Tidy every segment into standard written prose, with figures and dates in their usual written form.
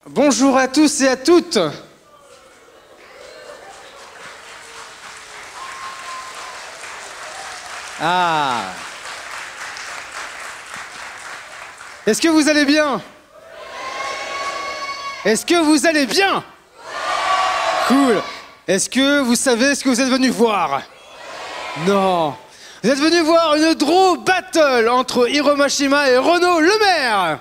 Bonjour à tous et à toutes. Ah. Est-ce que vous allez bien? Est-ce que vous allez bien? Cool. Est-ce que vous savez ce que vous êtes venus voir? Non. Vous êtes venus voir une draw battle entre Hiro Mashima et Renaud Lemaire.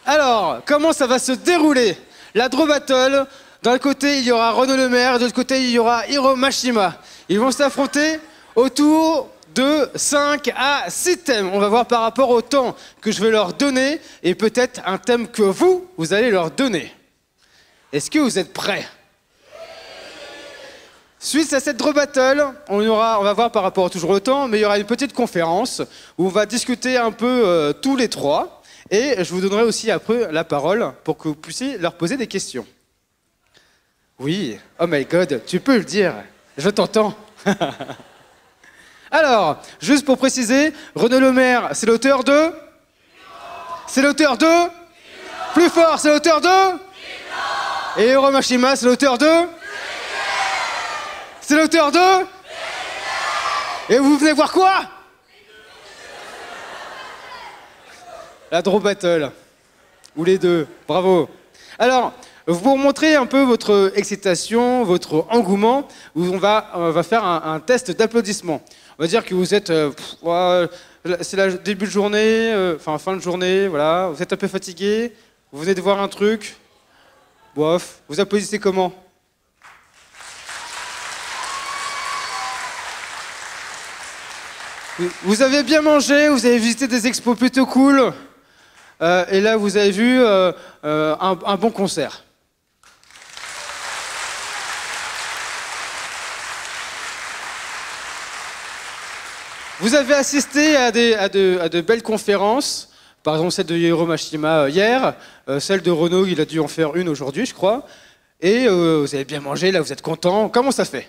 Alors, comment ça va se dérouler? La draw battle, d'un côté il y aura Renaud Lemaire, de l'autre côté il y aura Hiro Mashima. Ils vont s'affronter autour de 5 à 6 thèmes. On va voir par rapport au temps que je vais leur donner et peut-être un thème que vous allez leur donner. Est-ce que vous êtes prêts? Suite à cette draw battle, on va voir par rapport toujours au temps, mais il y aura une petite conférence où on va discuter un peu tous les trois. Et je vous donnerai aussi après la parole pour que vous puissiez leur poser des questions. Oui, oh my god, tu peux le dire, je t'entends. Alors, juste pour préciser, Renaud Lemaire, c'est l'auteur de... C'est l'auteur de... Plus fort, c'est l'auteur de... Et Hiro Mashima, c'est l'auteur de... C'est l'auteur de... Et vous venez voir quoi? La draw battle. Ou les deux. Bravo. Alors, pour montrer un peu votre excitation, votre engouement, on va faire un test d'applaudissement. On va dire que vous êtes... c'est le début de journée, fin de journée, voilà. Vous êtes un peu fatigué, vous venez de voir un truc. Bof. Vous applaudissez comment? Vous avez bien mangé, vous avez visité des expos plutôt cool. Et là, vous avez vu un bon concert. Vous avez assisté à de belles conférences, par exemple celle de Hiro Mashima hier, celle de Renaud, il a dû en faire une aujourd'hui, je crois. Et vous avez bien mangé, là, vous êtes content. Comment ça fait?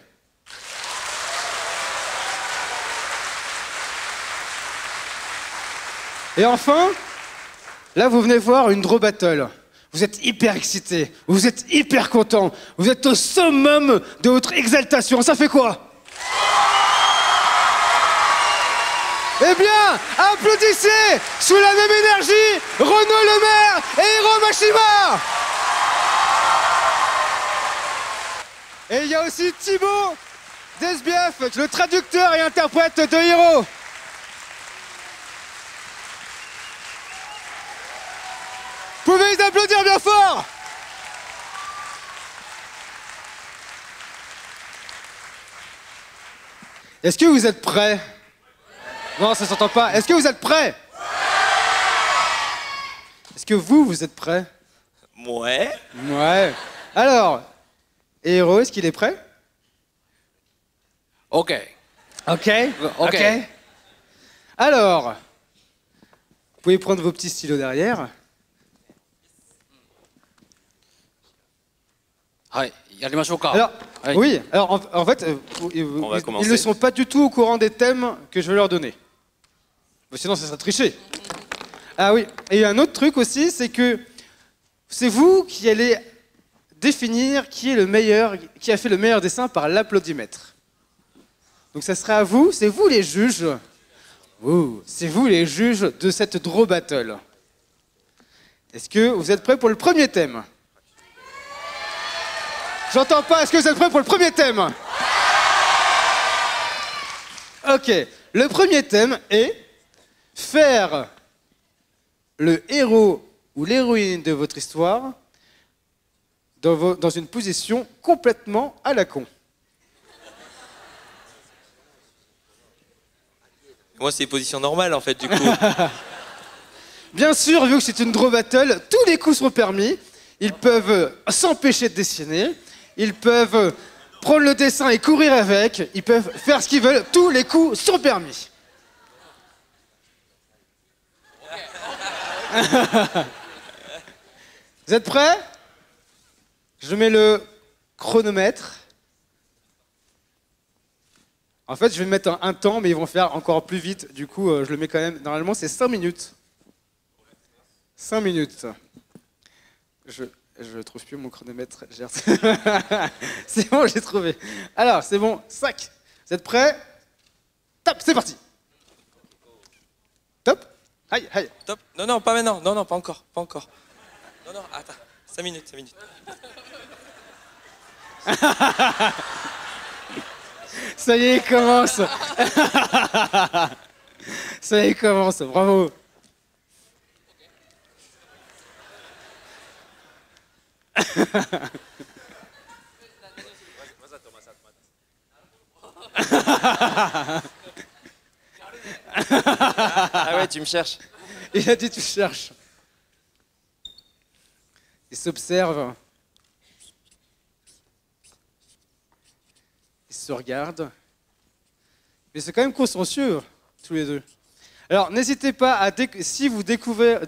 Et enfin, là, vous venez voir une draw battle. Vous êtes hyper excité, vous êtes hyper content, vous êtes au summum de votre exaltation. Ça fait quoi? Eh bien, applaudissez sous la même énergie Renaud Lemaire et Hiro Mashima. Et il y a aussi Thibaut d'SBF, le traducteur et interprète de Hiro. Vous pouvez les applaudir bien fort. Est-ce que vous êtes prêts? Non, ça s'entend pas. Est-ce que vous êtes prêts? Est-ce que vous êtes prêts? Ouais. Ouais. Alors, Hiro, est-ce qu'il est prêt? Ok. Ok. Ok. Alors, vous pouvez prendre vos petits stylos derrière. Alors, oui, alors en fait, ils ne sont pas du tout au courant des thèmes que je vais leur donner. Sinon, ça serait tricher. Ah oui, et il y a un autre truc aussi, c'est que c'est vous qui allez définir qui est le meilleur, qui a fait le meilleur dessin par l'applaudimètre. Donc ça sera à vous, c'est vous les juges. C'est vous les juges de cette draw battle. Est-ce que vous êtes prêts pour le premier thème? J'entends pas, est-ce que vous êtes prêts pour le premier thème? Ok, le premier thème est faire le héros ou l'héroïne de votre histoire dans une position complètement à la con. Moi, c'est position normale, en fait, du coup. Bien sûr, vu que c'est une draw battle, tous les coups sont permis. Ils peuvent s'empêcher de dessiner. Ils peuvent prendre le dessin et courir avec. Ils peuvent faire ce qu'ils veulent. Tous les coups sont permis. Vous êtes prêts? Je mets le chronomètre En fait, je vais mettre un temps, mais ils vont faire encore plus vite. Du coup, je le mets quand même. Normalement, c'est 5 minutes. 5 minutes. Je trouve plus mon chronomètre. C'est bon, j'ai trouvé. Alors, c'est bon. 5. Vous êtes prêts? Top, c'est parti. Top. Aïe, aïe. Top. Non, non, pas maintenant. Non, non, pas encore. Pas encore. Non, non, attends. 5 minutes, 5 minutes. Ça y est, il commence. Ça y est, il commence. Bravo. Ah ouais, tu me cherches. Il a dit tu cherches. Il s'observe. Ils se regardent. Mais c'est quand même consciencieux, tous les deux. Alors, n'hésitez pas à... Si vous découvrez...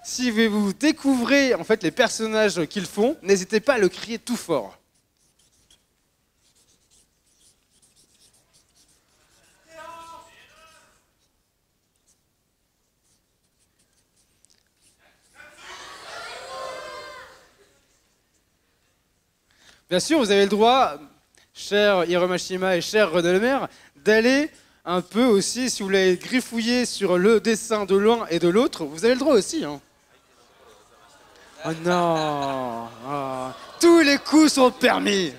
Si vous découvrez en fait les personnages qu'ils font, n'hésitez pas à le crier tout fort. Bien sûr, vous avez le droit, cher Hiromashima et cher René Lemaire, d'aller un peu aussi, si vous voulez griffouiller sur le dessin de l'un et de l'autre, vous avez le droit aussi. Hein. Oh non, oh. Tous les coups sont permis.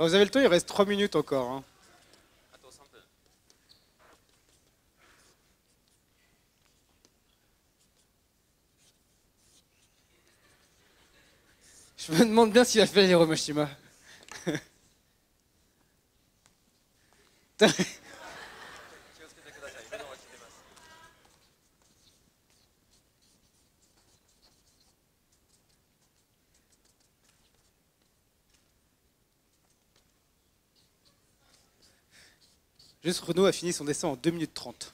Vous avez le temps, il reste 3 minutes encore. Hein. Je me demande bien s'il a fait Hiromashima. Juste Renaud a fini son dessin en 2 minutes 30.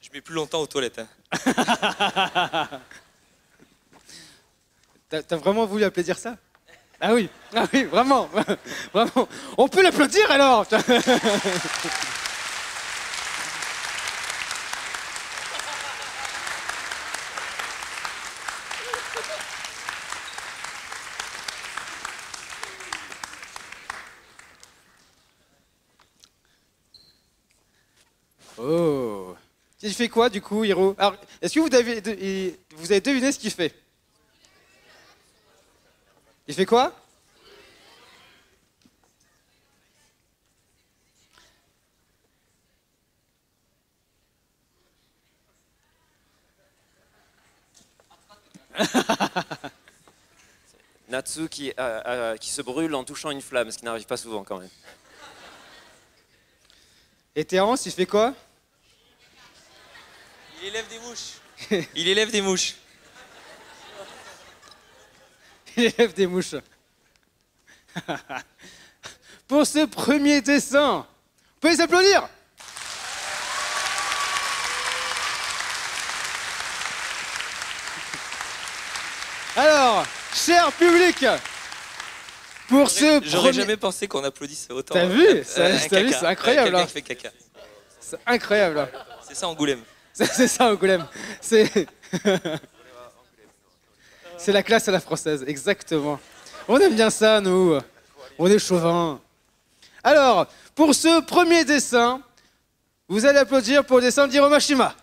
Je mets plus longtemps aux toilettes. Hein. T'as vraiment voulu applaudir ça? Ah oui, vraiment, vraiment. On peut l'applaudir alors. Oh. Il fait quoi du coup, Hiro? Alors, est-ce que vous avez deviné ce qu'il fait? Il fait quoi? Natsu qui se brûle en touchant une flamme, ce qui n'arrive pas souvent quand même. Et Terence, il fait quoi? Il élève des mouches. Il élève des mouches. Il élève des mouches. Pour ce premier dessin, vous pouvez les applaudir? Alors, cher public, pour ce J'aurais jamais pensé qu'on applaudissait autant. T'as vu? C'est incroyable. Quelqu'un qui fait caca. C'est incroyable. C'est ça Angoulême. C'est ça Angoulême. C'est la classe à la française, exactement. On aime bien ça, nous. On est chauvins. Alors, pour ce premier dessin, vous allez applaudir pour le dessin d'Hiromashima.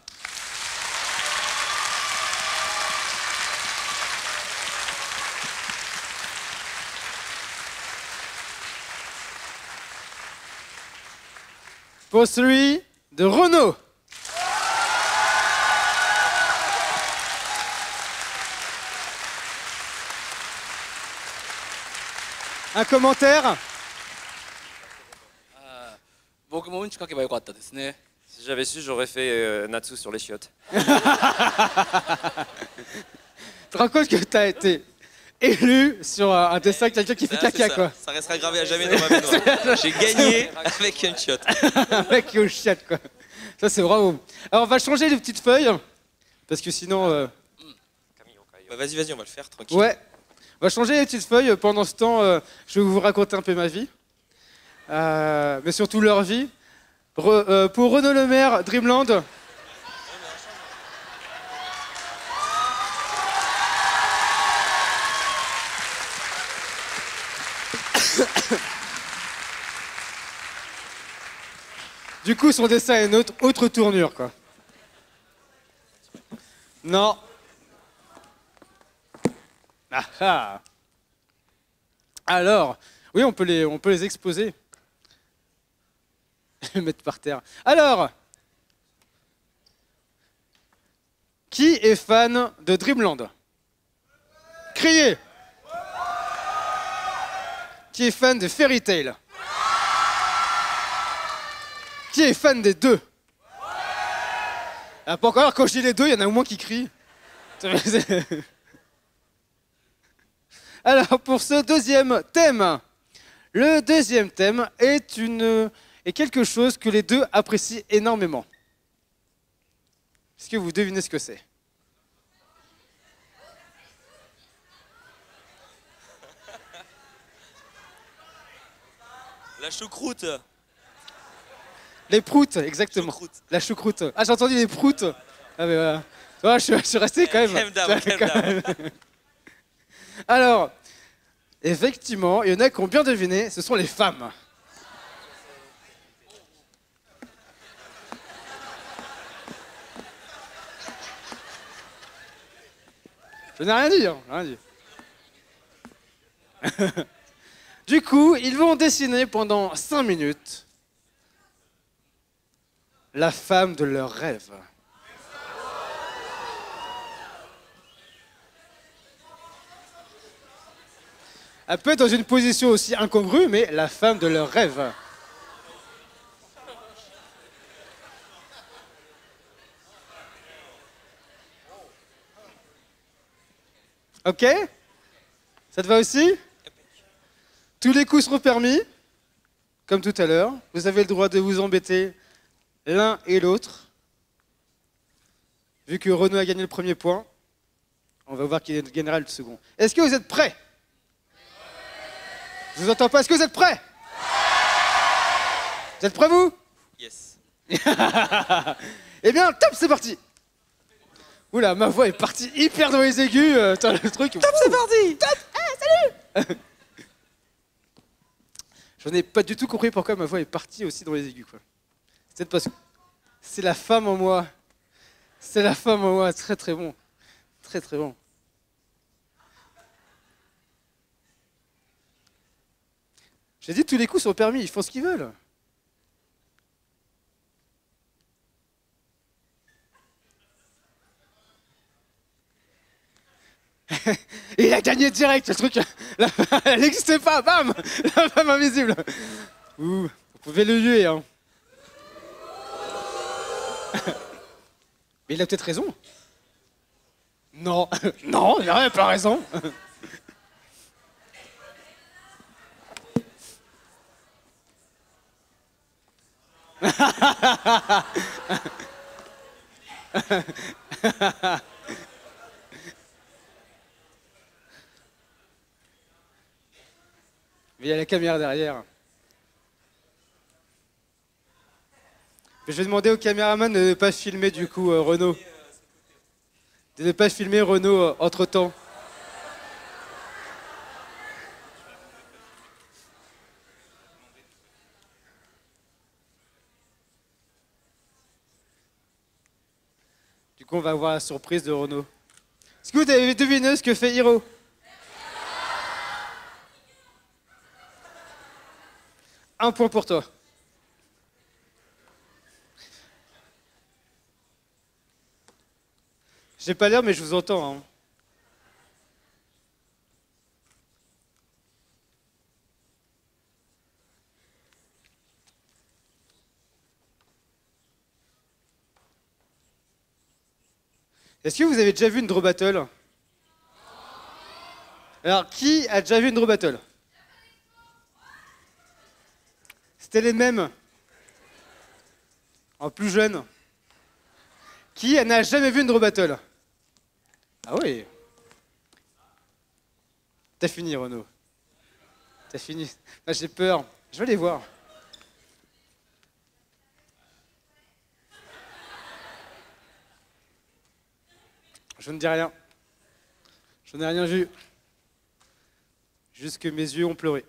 pour celui de Renaud. Un commentaire? Si j'avais su, j'aurais fait Natsu sur les chiottes. Tu te rends compte que t'as été élu sur un dessin de quelqu'un qui fait caca, quoi. Ça restera gravé à jamais dans ma mémoire. J'ai gagné avec une chiotte. Avec une chiotte, quoi. Ça, c'est bravo. Alors, on va changer les petites feuilles, parce que sinon... Bah, vas-y, on va le faire, tranquille. Ouais. On va changer les petites feuilles. Pendant ce temps, je vais vous raconter un peu ma vie. Mais surtout leur vie. Pour Renaud Le Maire, Dreamland. Du coup, son dessin a une autre tournure, quoi. Non. Ah ah. Alors, oui, on peut les exposer. Les mettre par terre. Alors, qui est fan de Dreamland? Criez. Qui est fan de Fairy Tail? Qui est fan des deux? Ah, pas encore, quand je dis les deux, il y en a au moins qui crient. Alors, pour ce deuxième thème, le deuxième thème est quelque chose que les deux apprécient énormément. Est-ce que vous devinez ce que c'est? La choucroute. Les proutes, exactement. Choucroute. La choucroute. Ah, j'ai entendu les proutes. Ah, mais voilà. Ouais, je suis resté quand même. Alors, effectivement, il y en a qui ont bien deviné, ce sont les femmes. Je n'ai rien dit, hein, rien dit. Du coup, ils vont dessiner pendant 5 minutes la femme de leurs rêves. Elle peut être dans une position aussi incongrue, mais la femme de leurs rêves. Ok? Ça te va aussi? Tous les coups seront permis, comme tout à l'heure. Vous avez le droit de vous embêter l'un et l'autre. Vu que Renaud a gagné le premier point, on va voir qui gagnera le second. Est-ce que vous êtes prêts? Je vous entends pas. Est-ce que vous êtes prêts? Vous êtes prêts, vous? Yes. Eh bien, top, c'est parti. Oula, ma voix est partie hyper dans les aigus. Le truc. Top, c'est parti. Top. Salut. J'en ai pas du tout compris pourquoi ma voix est partie aussi dans les aigus, quoi. C'est parce que c'est la femme en moi. C'est la femme en moi. Très très bon. Très très bon. J'ai dit tous les coups sont permis, ils font ce qu'ils veulent. Et il a gagné direct, le truc. Elle n'existait pas, bam. La femme invisible. Ouh, vous pouvez le huer, hein. Mais il a peut-être raison. Non, non, il n'a pas raison. Mais il y a la caméra derrière. Je vais demander au caméraman de ne pas filmer du coup Renaud. De ne pas filmer Renaud entre-temps. Du coup, on va voir la surprise de Renaud. Est-ce que vous avez deviné ce que fait Hiro? Un point pour toi. J'ai pas l'air, mais je vous entends. Hein. Est-ce que vous avez déjà vu une Draw Battle? Alors, qui a déjà vu une Draw Battle? C'était les mêmes. En plus jeune. Qui n'a jamais vu une Draw Battle? Ah oui. T'as fini, Renaud. T'as fini. Ah, j'ai peur. Je vais aller voir. Je ne dis rien. Je n'ai rien vu. Juste que mes yeux ont pleuré.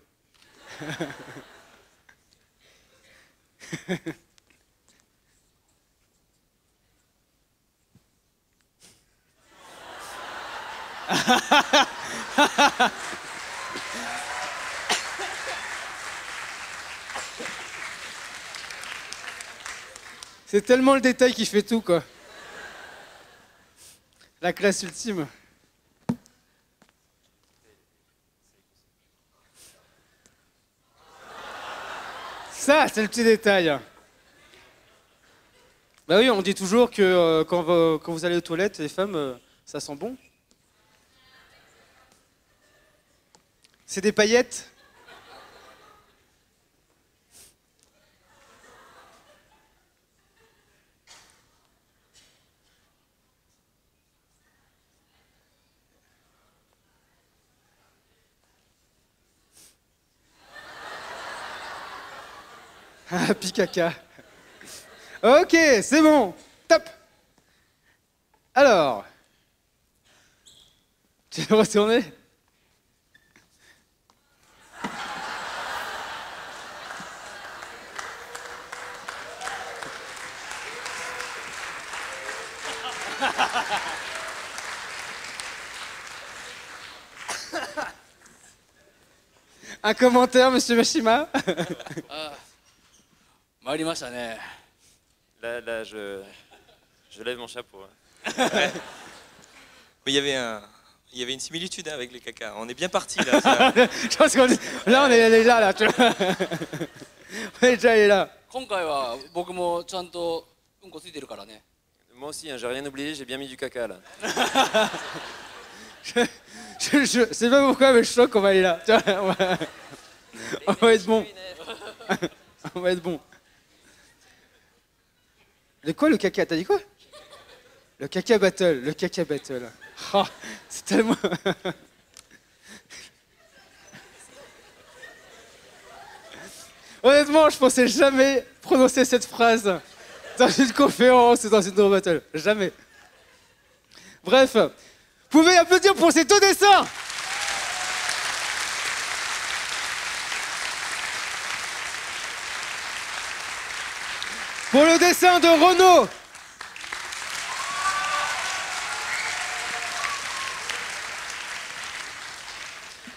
C'est tellement le détail qui fait tout, quoi. La classe ultime. Ça, c'est le petit détail. Bah oui, on dit toujours que quand vous allez aux toilettes, les femmes, ça sent bon. C'est des paillettes. Ah, picaca. Ok, c'est bon. Top. Alors, tu veux retourner? Un commentaire, monsieur Mashima? Là, je lève mon chapeau. Ouais. Mais il y avait une similitude hein, avec les caca. On est bien parti là. Ça... Je pense qu'on est... Là, on est allé là, tu vois. On est déjà allé là. Moi aussi, hein, j'ai rien oublié, j'ai bien mis du caca là. Je sais pas pourquoi, mais je sens qu'on va aller là. Tu vois, on va être bon. On va être bon. De quoi le caca? T'as dit quoi? Le caca battle, le caca battle. Oh, c'est tellement... Honnêtement, je pensais jamais prononcer cette phrase dans une conférence ou dans une Draw Battle. Jamais. Bref, vous pouvez applaudir pour cet haut dessin. Pour le dessin de Renaud.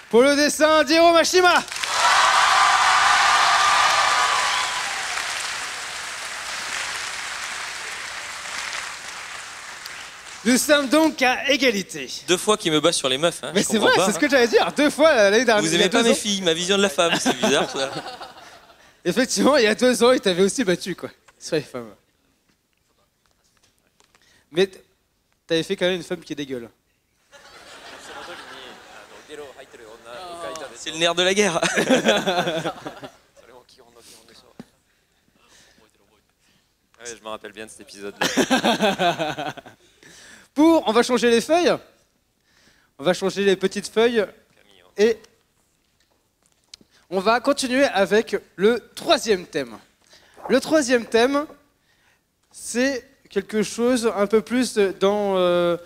Pour le dessin d'Hiro Mashima. Nous sommes donc à égalité. 2 fois qu'il me bat sur les meufs. Hein, mais c'est vrai, c'est ce que j'allais dire. 2 fois l'année dernière. Vous aimez pas mes filles, ma vision de la femme, c'est bizarre ça. Effectivement, il y a 2 ans, il t'avait aussi battu, quoi. Sur les femmes. Mais t'avais fait quand même une femme qui dégueule. C'est le nerf de la guerre. Ouais, je me rappelle bien de cet épisode-là. On va changer les feuilles. On va changer les petites feuilles. Et on va continuer avec le 3e thème. Le 3e thème, c'est quelque chose un peu plus dans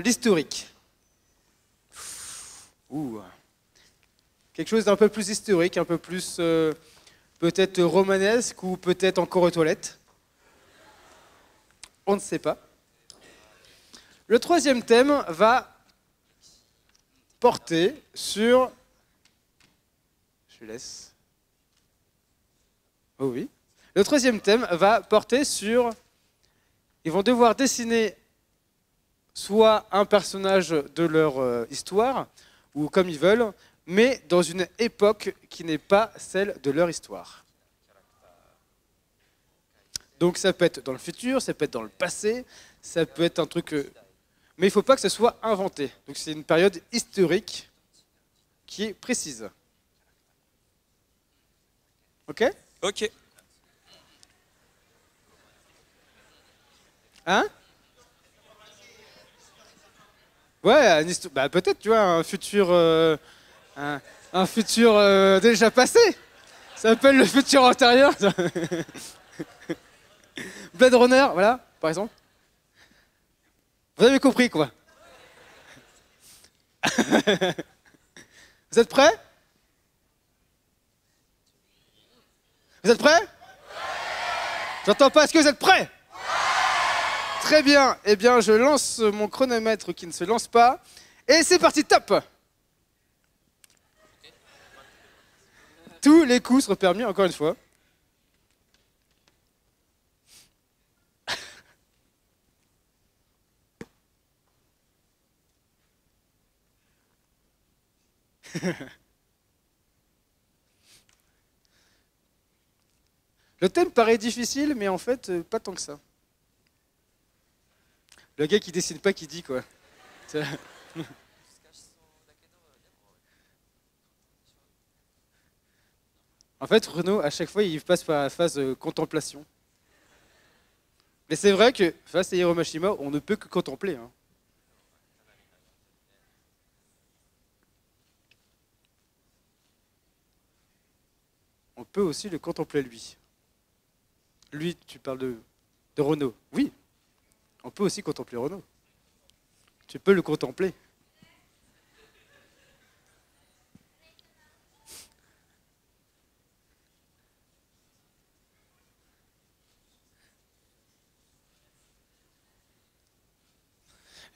l'historique. Quelque chose d'un peu plus historique, un peu plus peut-être romanesque ou peut-être encore aux toilettes. On ne sait pas. Le 3e thème va porter sur... Je laisse. Oh oui. Le 3e thème va porter sur... Ils vont devoir dessiner soit un personnage de leur histoire, ou comme ils veulent, mais dans une époque qui n'est pas celle de leur histoire. Donc ça peut être dans le futur, ça peut être dans le passé, ça peut être un truc... mais il ne faut pas que ce soit inventé. Donc c'est une période historique qui est précise. Ok? Ok. Hein? Ouais, bah, peut-être, tu vois, un futur déjà passé. Ça s'appelle le futur antérieur. Blade Runner, voilà, par exemple. Vous avez compris, quoi. Vous êtes prêts? Vous êtes prêts? J'entends pas, est-ce que vous êtes prêts? Très bien, eh bien je lance mon chronomètre qui ne se lance pas. Et c'est parti, top! Tous les coups seront permis, encore une fois. Le thème paraît difficile, mais en fait, pas tant que ça. Le gars qui dessine pas, qui dit, quoi. En fait, Renaud, à chaque fois, il passe par la phase contemplation. Mais c'est vrai que face à Hiro Mashima, on ne peut que contempler. Hein. On peut aussi le contempler, lui. Lui, tu parles de Renaud. Oui, on peut aussi contempler Renaud. Tu peux le contempler.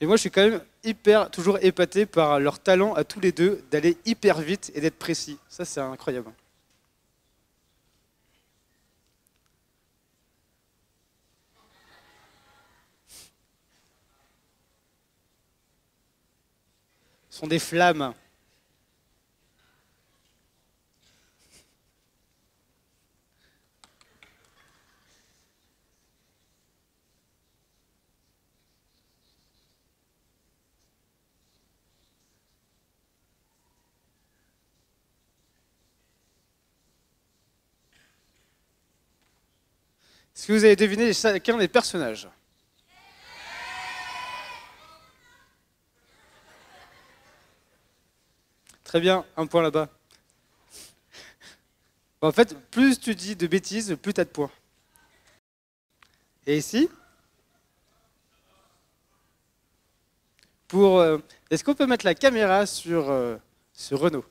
Et moi, je suis quand même toujours épaté par leur talent à tous les deux d'aller hyper vite et d'être précis. Ça, c'est incroyable. Ce sont des flammes. Est-ce que vous avez deviné chacun des personnages? Très bien, un point là-bas. En fait, plus tu dis de bêtises, plus tu as de points. Et ici est-ce qu'on peut mettre la caméra sur Renaud?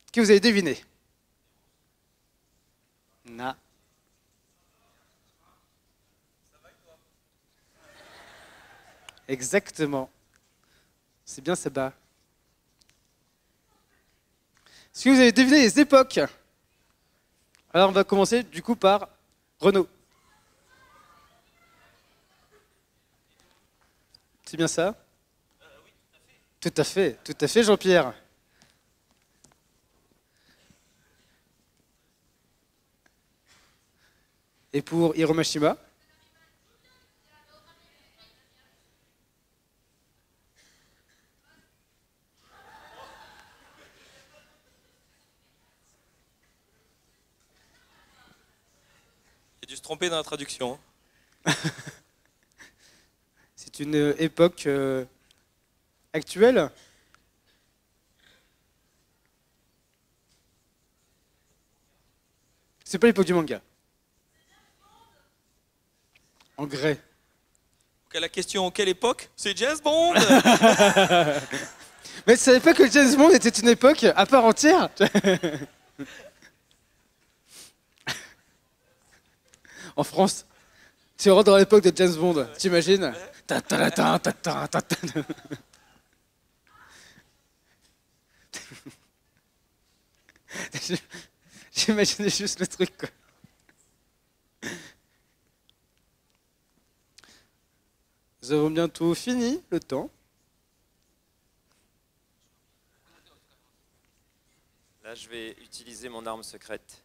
Est-ce que vous avez deviné? Non. Exactement. C'est bien, ça bat. Est-ce que vous avez deviné les époques? Alors on va commencer du coup par Renaud. C'est bien ça? Oui, tout à fait. Tout à fait, Jean-Pierre. Et pour Hiro Mashima? Il a dû se tromper dans la traduction. C'est une époque actuelle? C'est pas l'époque du manga. En grès. La question, quelle époque? C'est James Bond. Mais tu savais pas que James Bond était une époque à part entière? En France, tu rentres dans l'époque de James Bond, t'imagines? J'imaginais juste le truc, quoi. Nous avons bientôt fini le temps. Là, je vais utiliser mon arme secrète.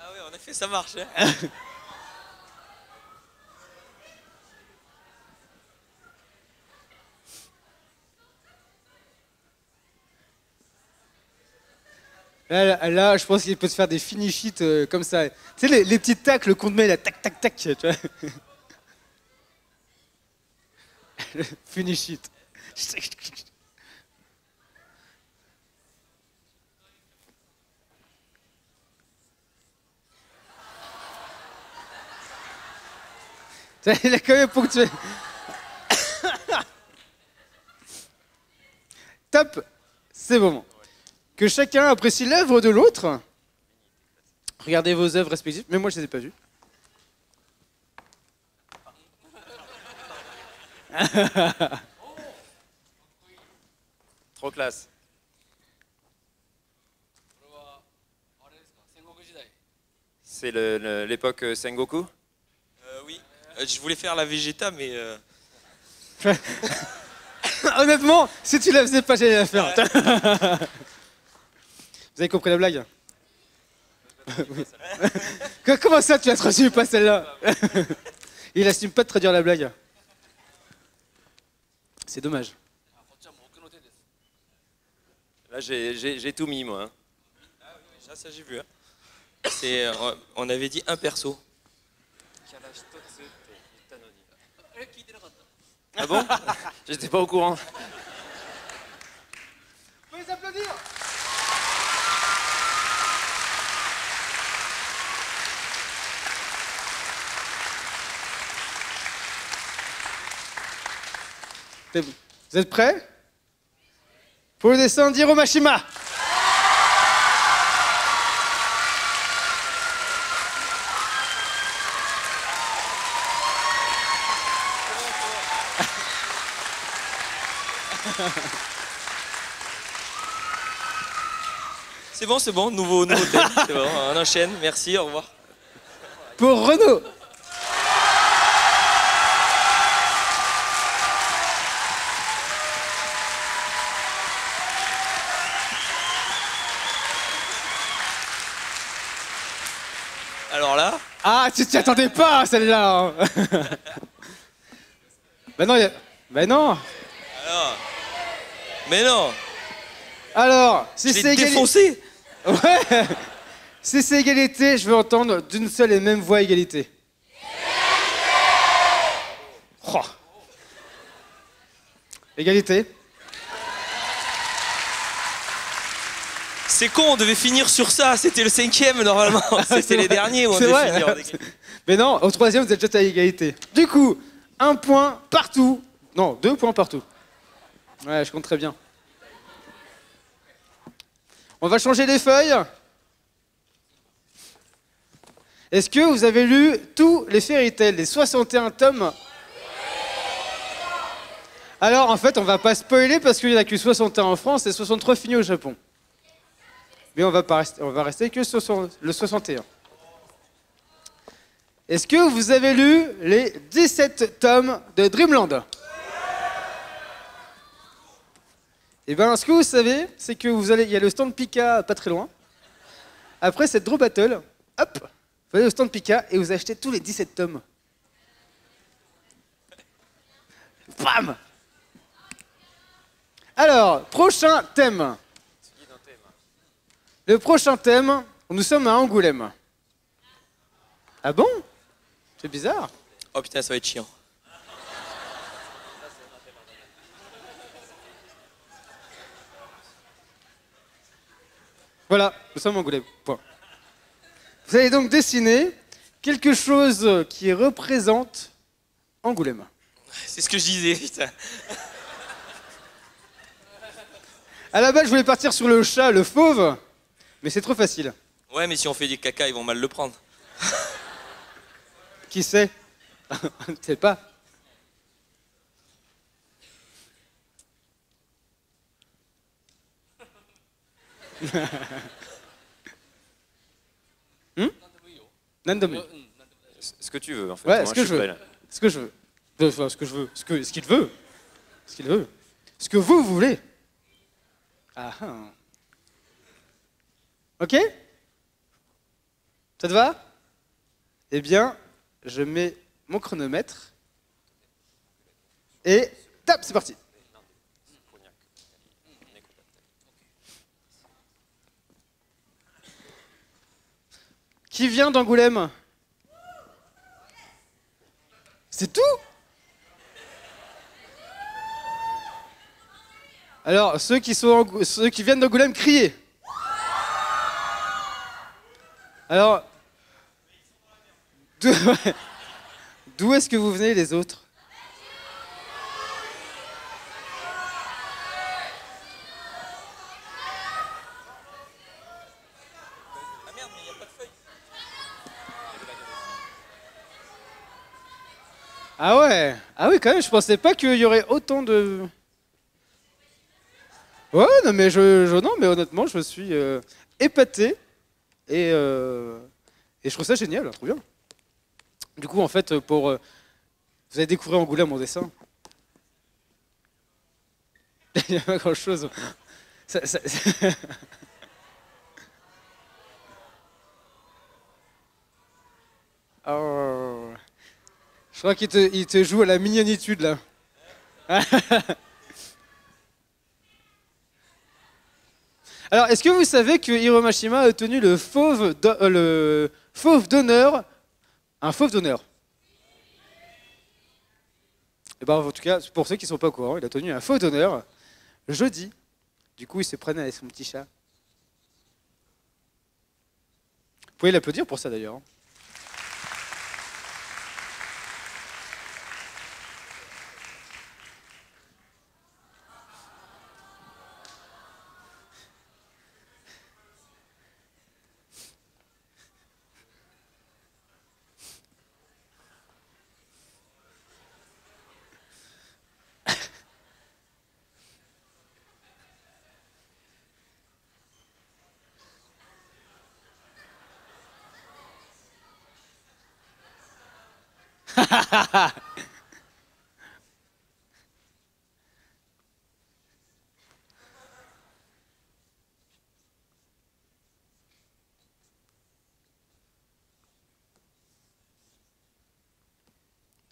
Ah oui, en effet, ça marche. Hein. Là, je pense qu'il peut se faire des finish hits comme ça. Tu sais, les petits tacles qu'on te met là, tac, tac, tac, tu vois. Finish hit. Il a quand même ponctué. Top, c'est bon. Que chacun apprécie l'œuvre de l'autre. Regardez vos œuvres respectives, mais moi je les ai pas vues. Trop classe. C'est l'époque Sengoku? Oui, je voulais faire la Vegeta, mais... Honnêtement, si tu la faisais pas, j'allais la faire. Vous avez compris la blague? Oui. Comment ça, tu as traduit pas celle-là? Il assume pas de traduire la blague. C'est dommage. Là, j'ai tout mis, moi. Ça j'ai vu. Hein. On avait dit un perso. Ah bon? J'étais pas au courant. Faut les applaudir. Vous êtes prêts? Pour le dessin d'Hiro Mashima. C'est bon, nouveau thème. C'est bon, on enchaîne, merci, au revoir. Pour Renaud. Alors là... Ah, tu t'y attendais pas, celle-là. Ben non, ben non. Alors... Mais non. Alors, si c'est défoncé. Ouais. Si c'est égalité, je veux entendre d'une seule et même voix égalité. Oh. Égalité. C'est con, on devait finir sur ça. C'était le 5e normalement. C'était les derniers où on devait finir. Mais non, au 3e, vous êtes déjà à égalité. Du coup, 1 point partout. Non, 2 points partout. Ouais, je compte très bien. On va changer les feuilles. Est-ce que vous avez lu tous les Fairy Tail, les 61 tomes? Alors, en fait, on va pas spoiler parce qu'il n'y en a que 61 en France et 63 finis au Japon. Mais on va rester que sur le 61. Est-ce que vous avez lu les 17 tomes de Dreamland? Eh bien, ce que vous savez, c'est que il y a le stand Pika pas très loin. Après cette Draw Battle, hop, vous allez au stand Pika et vous achetez tous les 17 tomes. Bam! Alors, prochain thème. Le prochain thème, nous sommes à Angoulême. Ah bon? C'est bizarre. Oh putain, ça va être chiant. Voilà, nous sommes à Angoulême. Point. Vous allez donc dessiner quelque chose qui représente Angoulême. C'est ce que je disais, putain. À la base, je voulais partir sur le chat, le fauve, mais c'est trop facile. Ouais, mais si on fait des caca, ils vont mal le prendre. Qui sait? On ne sait pas. Nandomé. Ce que tu veux, en fait. Ouais, moi, ce que je veux. Ce que je veux. Enfin, ce que je veux. Ce qu'il veut. Ce qu'il veut. Ce que vous voulez. Ah ah. Ok? Ça te va? Eh bien, je mets mon chronomètre. Et tape, c'est parti. Qui vient d'Angoulême? C'est tout? Alors, ceux qui viennent d'Angoulême, criez. Alors, d'où est-ce que vous venez les autres? Ah merde, mais il n'y a pas de feuille. Ah ouais, ah oui quand même, je pensais pas qu'il y aurait autant de... Ouais, non mais non mais honnêtement, je suis épaté et je trouve ça génial, trop bien. Du coup, en fait, vous allez découvrir Angoulême en dessin. Il n'y a pas grand-chose. Oh. Je crois qu'il te joue à la mignonitude, là. Alors, est-ce que vous savez que Hiro Mashima a tenu le fauve d'honneur, un fauve d'honneur? Et ben, en tout cas, pour ceux qui ne sont pas au courant, il a tenu un fauve d'honneur jeudi. Du coup, il se prenait avec son petit chat. Vous pouvez l'applaudir pour ça, d'ailleurs.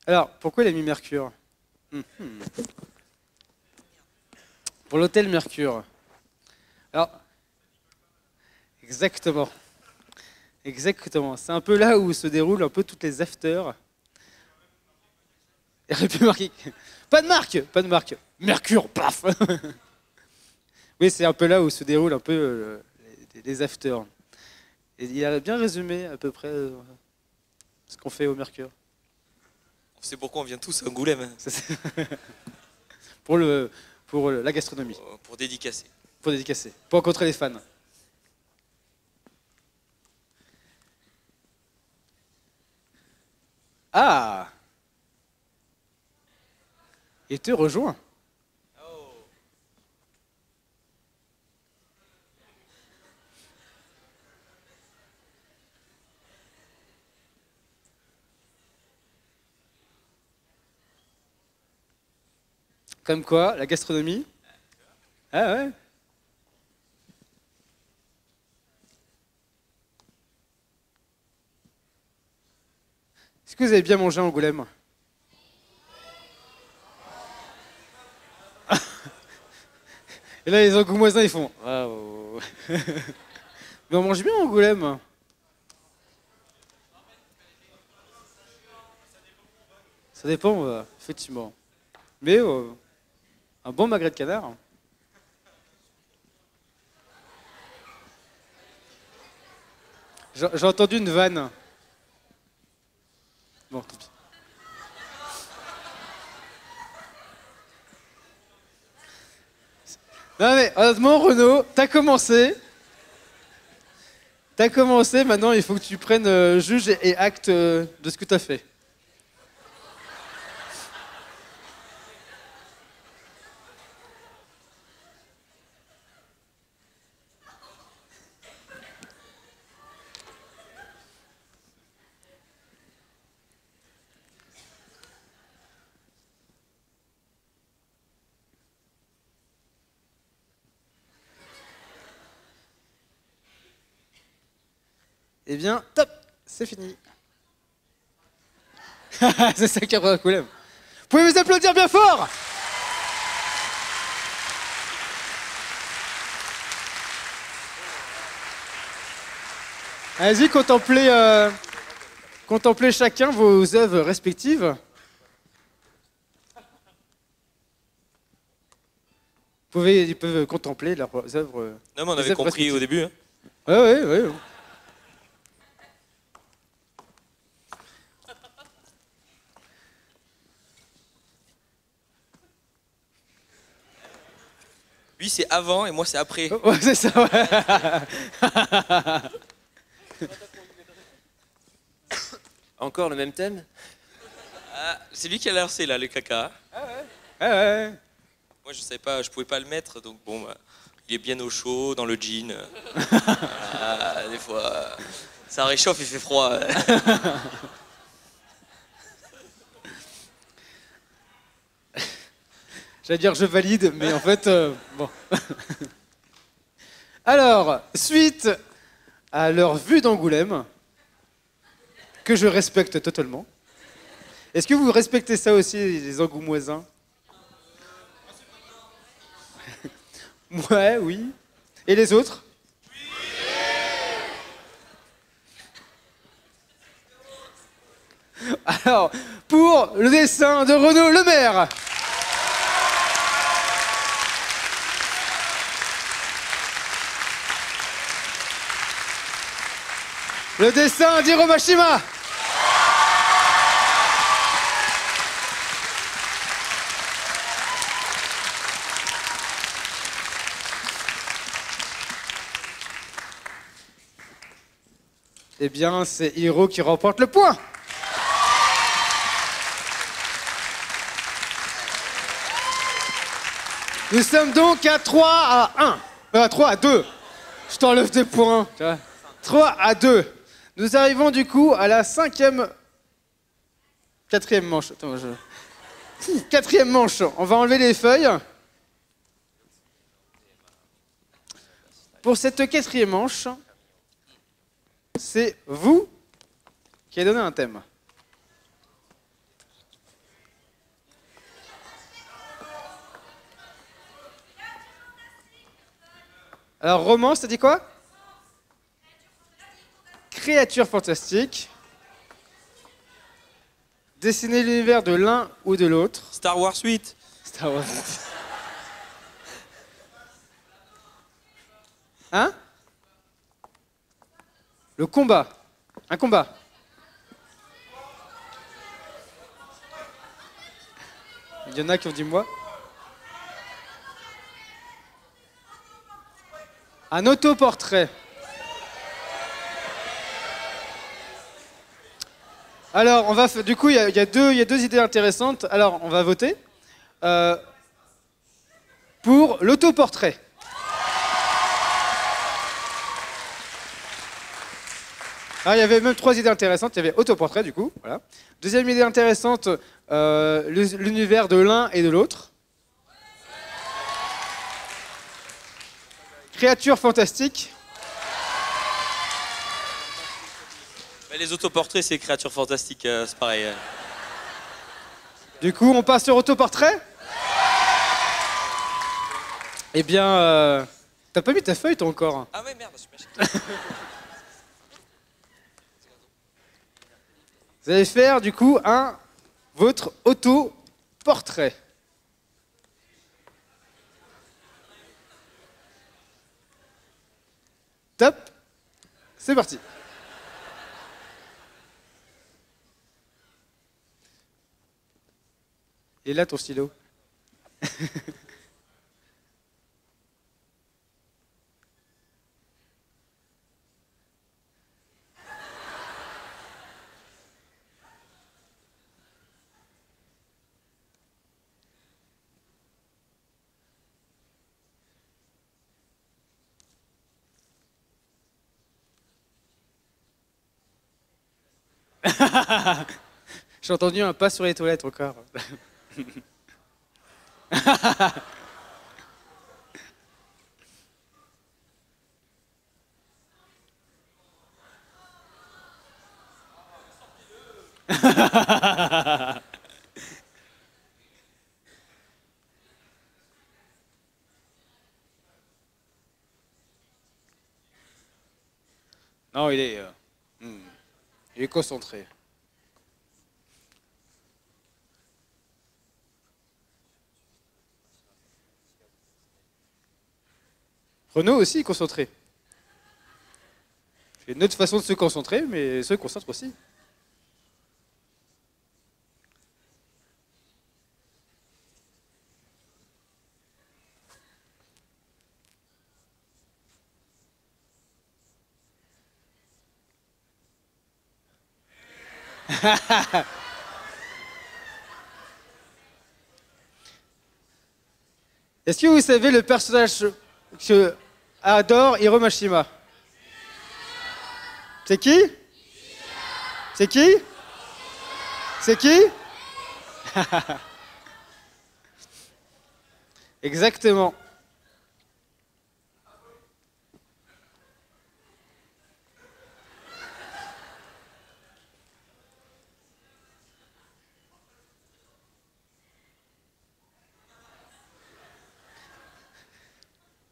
Alors, pourquoi il a mis Mercure? Pour l'hôtel Mercure. Alors, exactement. Exactement. C'est un peu là où se déroulent un peu toutes les afters. Il aurait pu marquer. Pas de marque! Pas de marque. Mercure, paf! Oui, c'est un peu là où se déroulent un peu les afters. Et il a bien résumé à peu près ce qu'on fait au Mercure. On sait pourquoi on vient tous à Angoulême. pour la gastronomie. Pour dédicacer. Pour dédicacer. Pour rencontrer les fans. Ah! Et te rejoint. Comme quoi, la gastronomie. Ah ouais. Est-ce que vous avez bien mangé à Angoulême? Et là, les Angoumoisins, ils font. Waouh. Mais on mange bien à Angoulême. Ça dépend, effectivement. Mais un bon magret de canard. J'ai entendu une vanne. Bon, tant pis. Non mais honnêtement, Renaud, t'as commencé. Maintenant il faut que tu prennes juge et acte de ce que t'as fait. Eh bien, top, c'est fini. C'est ça qui est Angoulême. Vous pouvez vous applaudir bien fort. Allez-y, contemplez chacun vos œuvres respectives. Ils peuvent contempler leurs œuvres. Non, mais on avait compris au début. Hein. Ouais. Lui, c'est avant et moi, c'est après. Ouais, c'est ça, ouais. Encore le même thème? C'est lui qui a lancé, là, le caca. Ouais. Moi, je savais pas, je pouvais pas le mettre, donc bon, il est bien au chaud, dans le jean. Des fois, ça réchauffe, il fait froid. J'allais dire je valide, mais en fait, bon. Alors, suite à leur vue d'Angoulême, que je respecte totalement. Est-ce que vous respectez ça aussi, les Angoumoisins? Ouais, oui. Et les autres? Alors, pour le dessin de Renaud Lemaire. Le dessin d'Hiromashima. Eh bien, c'est Hiro qui remporte le point. Nous sommes donc à 3 à 1. 3 à 2. Je t'enlève des points. 3 à 2. Nous arrivons du coup à la quatrième manche. Attends, quatrième manche. On va enlever les feuilles. Pour cette quatrième manche, c'est vous qui avez donné un thème. Alors, romance, t'as dit quoi? Créature fantastique. Dessiner l'univers de l'un ou de l'autre. Star Wars 8. Star Wars. Hein? Le combat. Un combat. Il y en a qui ont dit moi. Un autoportrait. Alors, du coup, il y a deux idées intéressantes. Alors, on va voter pour l'autoportrait. Alors, il y avait même 3 idées intéressantes. Il y avait autoportrait, du coup. Voilà. Deuxième idée intéressante, l'univers de l'un et de l'autre. Créature fantastique. Les autoportraits, c'est créatures fantastiques, c'est pareil. Du coup, on passe sur autoportrait. Eh bien, t'as pas mis ta feuille, toi, encore? Ah ouais, merde, je suis méchant. Vous allez faire, du coup, votre autoportrait. Top. C'est parti. Et là, ton stylo. J'ai entendu un pas sur les toilettes encore. Non, il est concentré. Renaud aussi est concentré. C'est une autre façon de se concentrer, mais se concentre aussi. Est-ce que vous savez le personnage que adore Hiro Mashima? C'est qui? C'est qui? C'est qui? Exactement.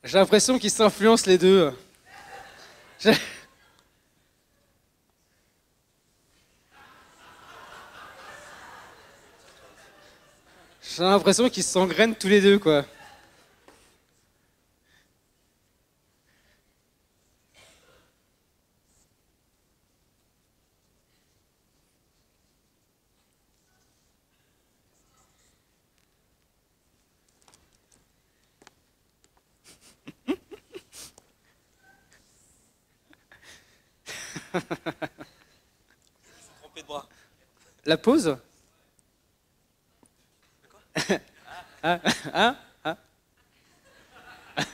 J'ai l'impression qu'ils s'influencent les deux. J'ai l'impression qu'ils s'engrainent tous les deux, quoi. Trompé de bras. La pause? Hein? Hein? Hein? Vous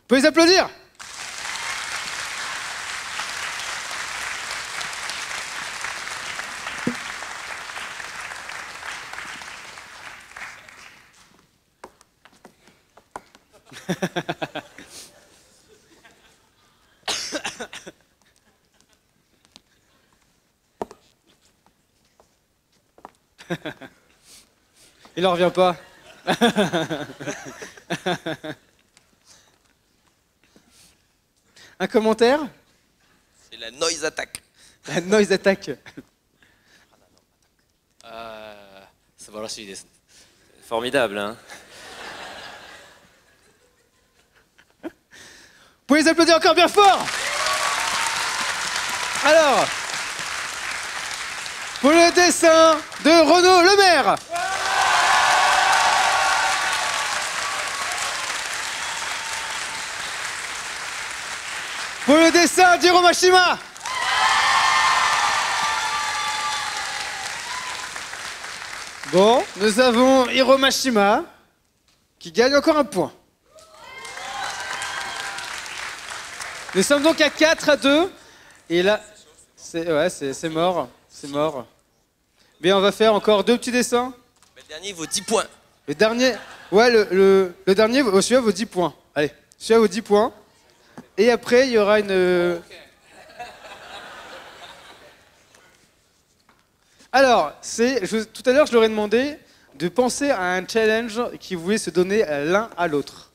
pouvez les applaudir? Il en revient pas. Un commentaire? C'est la noise attack. La noise attack. Formidable, hein. Vous pouvez les applaudir encore bien fort? Alors, pour le dessin de Renaud Lemaire. Pour le dessin d'Hiro Mashima. Bon, nous avons Hiro Mashima qui gagne encore un point. Nous sommes donc à 4-2. Et là, c'est mort. C'est mort. Mais on va faire encore 2 petits dessins. Le dernier vaut 10 points. Le dernier, ouais, le dernier, celui-là vaut 10 points. Allez, celui-là vaut 10 points. Et après, il y aura une... Alors, tout à l'heure, je leur ai demandé de penser à un challenge qu'ils voulaient se donner l'un à l'autre.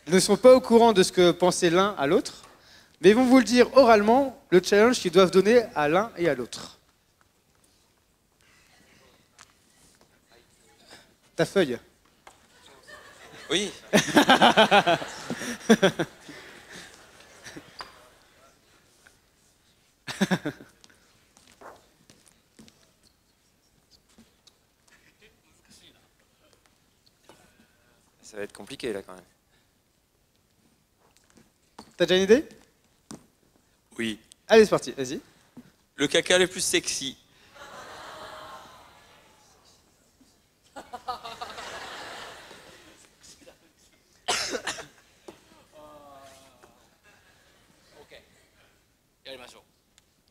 Ils ne sont pas au courant de ce que pensait l'un à l'autre, mais ils vont vous le dire oralement, le challenge qu'ils doivent donner à l'un et à l'autre. Ta feuille. Oui. Ça va être compliqué, là, quand même. T'as déjà une idée? Oui. Allez, c'est parti, vas-y. Le caca le plus sexy.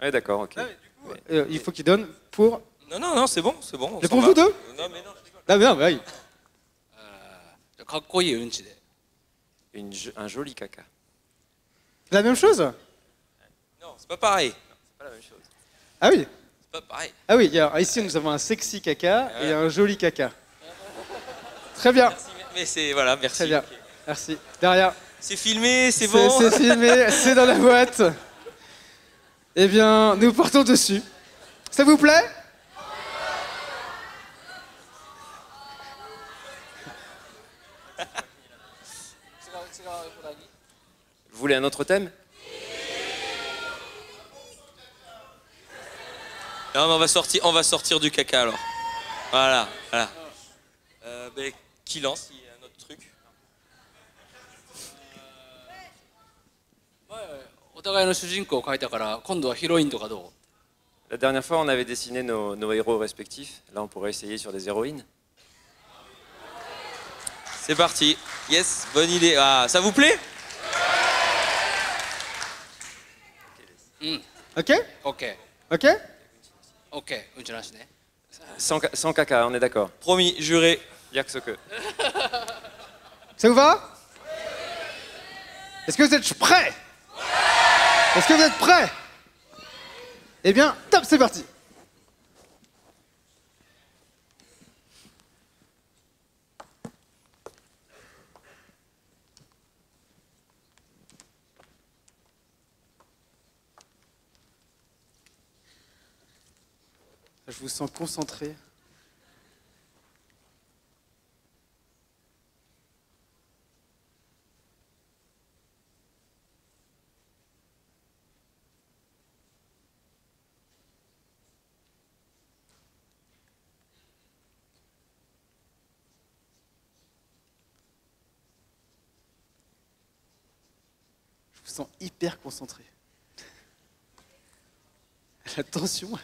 Ouais, d'accord, ok. Ah, coup, il faut qu'il donne pour... Non, c'est bon, c'est bon. Mais pour vous deux? Non, mais non, je rigole. Ah, mais non, mais oui. Un joli caca. La même chose? c'est pas pareil. C'est pas la même chose. Ah oui. C'est pas pareil. Ah oui, alors, ici nous avons un sexy caca et un joli caca. Très bien. Merci, mais c'est voilà, merci. Très bien. Okay. Merci. Derrière. C'est filmé, c'est bon. C'est filmé, c'est dans la boîte. Eh bien, nous partons dessus. Ça vous plaît? Vous voulez un autre thème? Non, mais on va sortir du caca alors. Voilà, voilà. Ben, qui lance? Il y a un autre truc. La dernière fois, on avait dessiné nos héros respectifs. Là, on pourrait essayer sur des héroïnes. C'est parti. Yes, bonne idée. Ah, ça vous plaît? Ok? Ok. Ok? Ok, Sans caca, on est d'accord. Promis, juré. Yaksoke. Ça vous va? Est-ce que vous êtes prêts? Est-ce que vous êtes prêts? Eh bien, top, c'est parti. Je vous sens concentré. Je vous sens hyper concentré. La tension.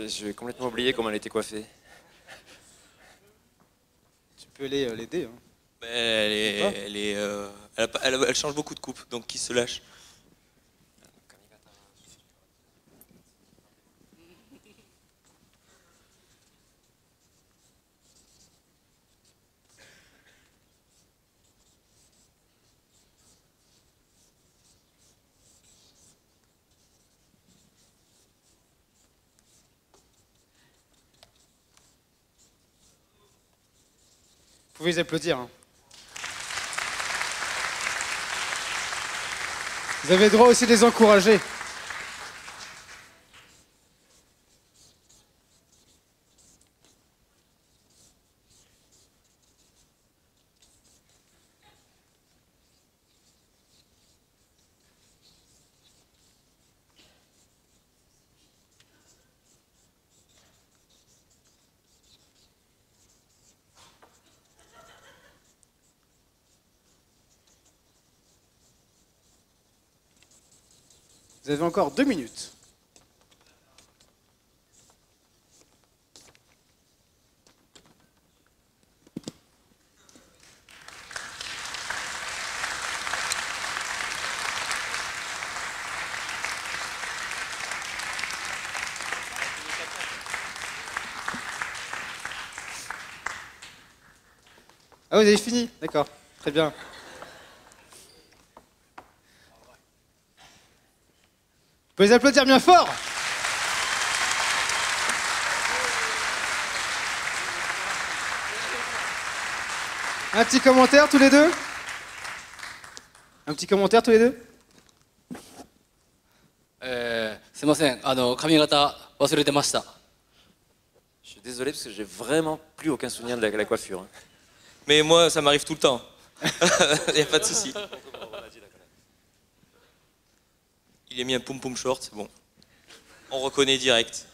J'ai complètement oublié comment elle était coiffée. Tu peux l'aider. Hein. Elle change beaucoup de coupe, donc qui se lâche. Vous pouvez les applaudir. Hein. Vous avez le droit aussi de les encourager. Vous avez encore 2 minutes. Ah, vous avez fini? D'accord, très bien. Vous pouvez les applaudir bien fort. Un petit commentaire tous les deux? Un petit commentaire tous les deux? すいません、髪型忘れてました。Je suis désolé parce que j'ai vraiment plus aucun souvenir de la coiffure. Hein. Mais moi, ça m'arrive tout le temps. Il n'y a pas de souci. Il a mis un pom-pom short, c'est bon. On reconnaît direct.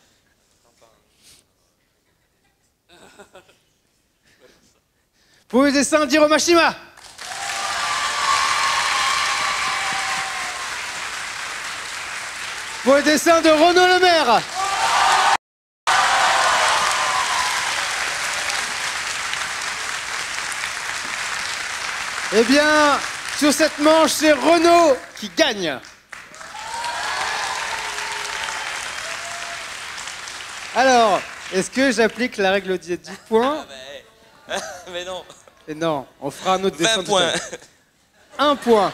Pour le dessin d'Hiro Mashima. Pour le dessin de Renaud Lemaire. Eh bien, sur cette manche, c'est Renaud qui gagne. Alors, est-ce que j'applique la règle des 10 points? Mais non. Et non, on fera un autre dessin. 20 points. 1 point.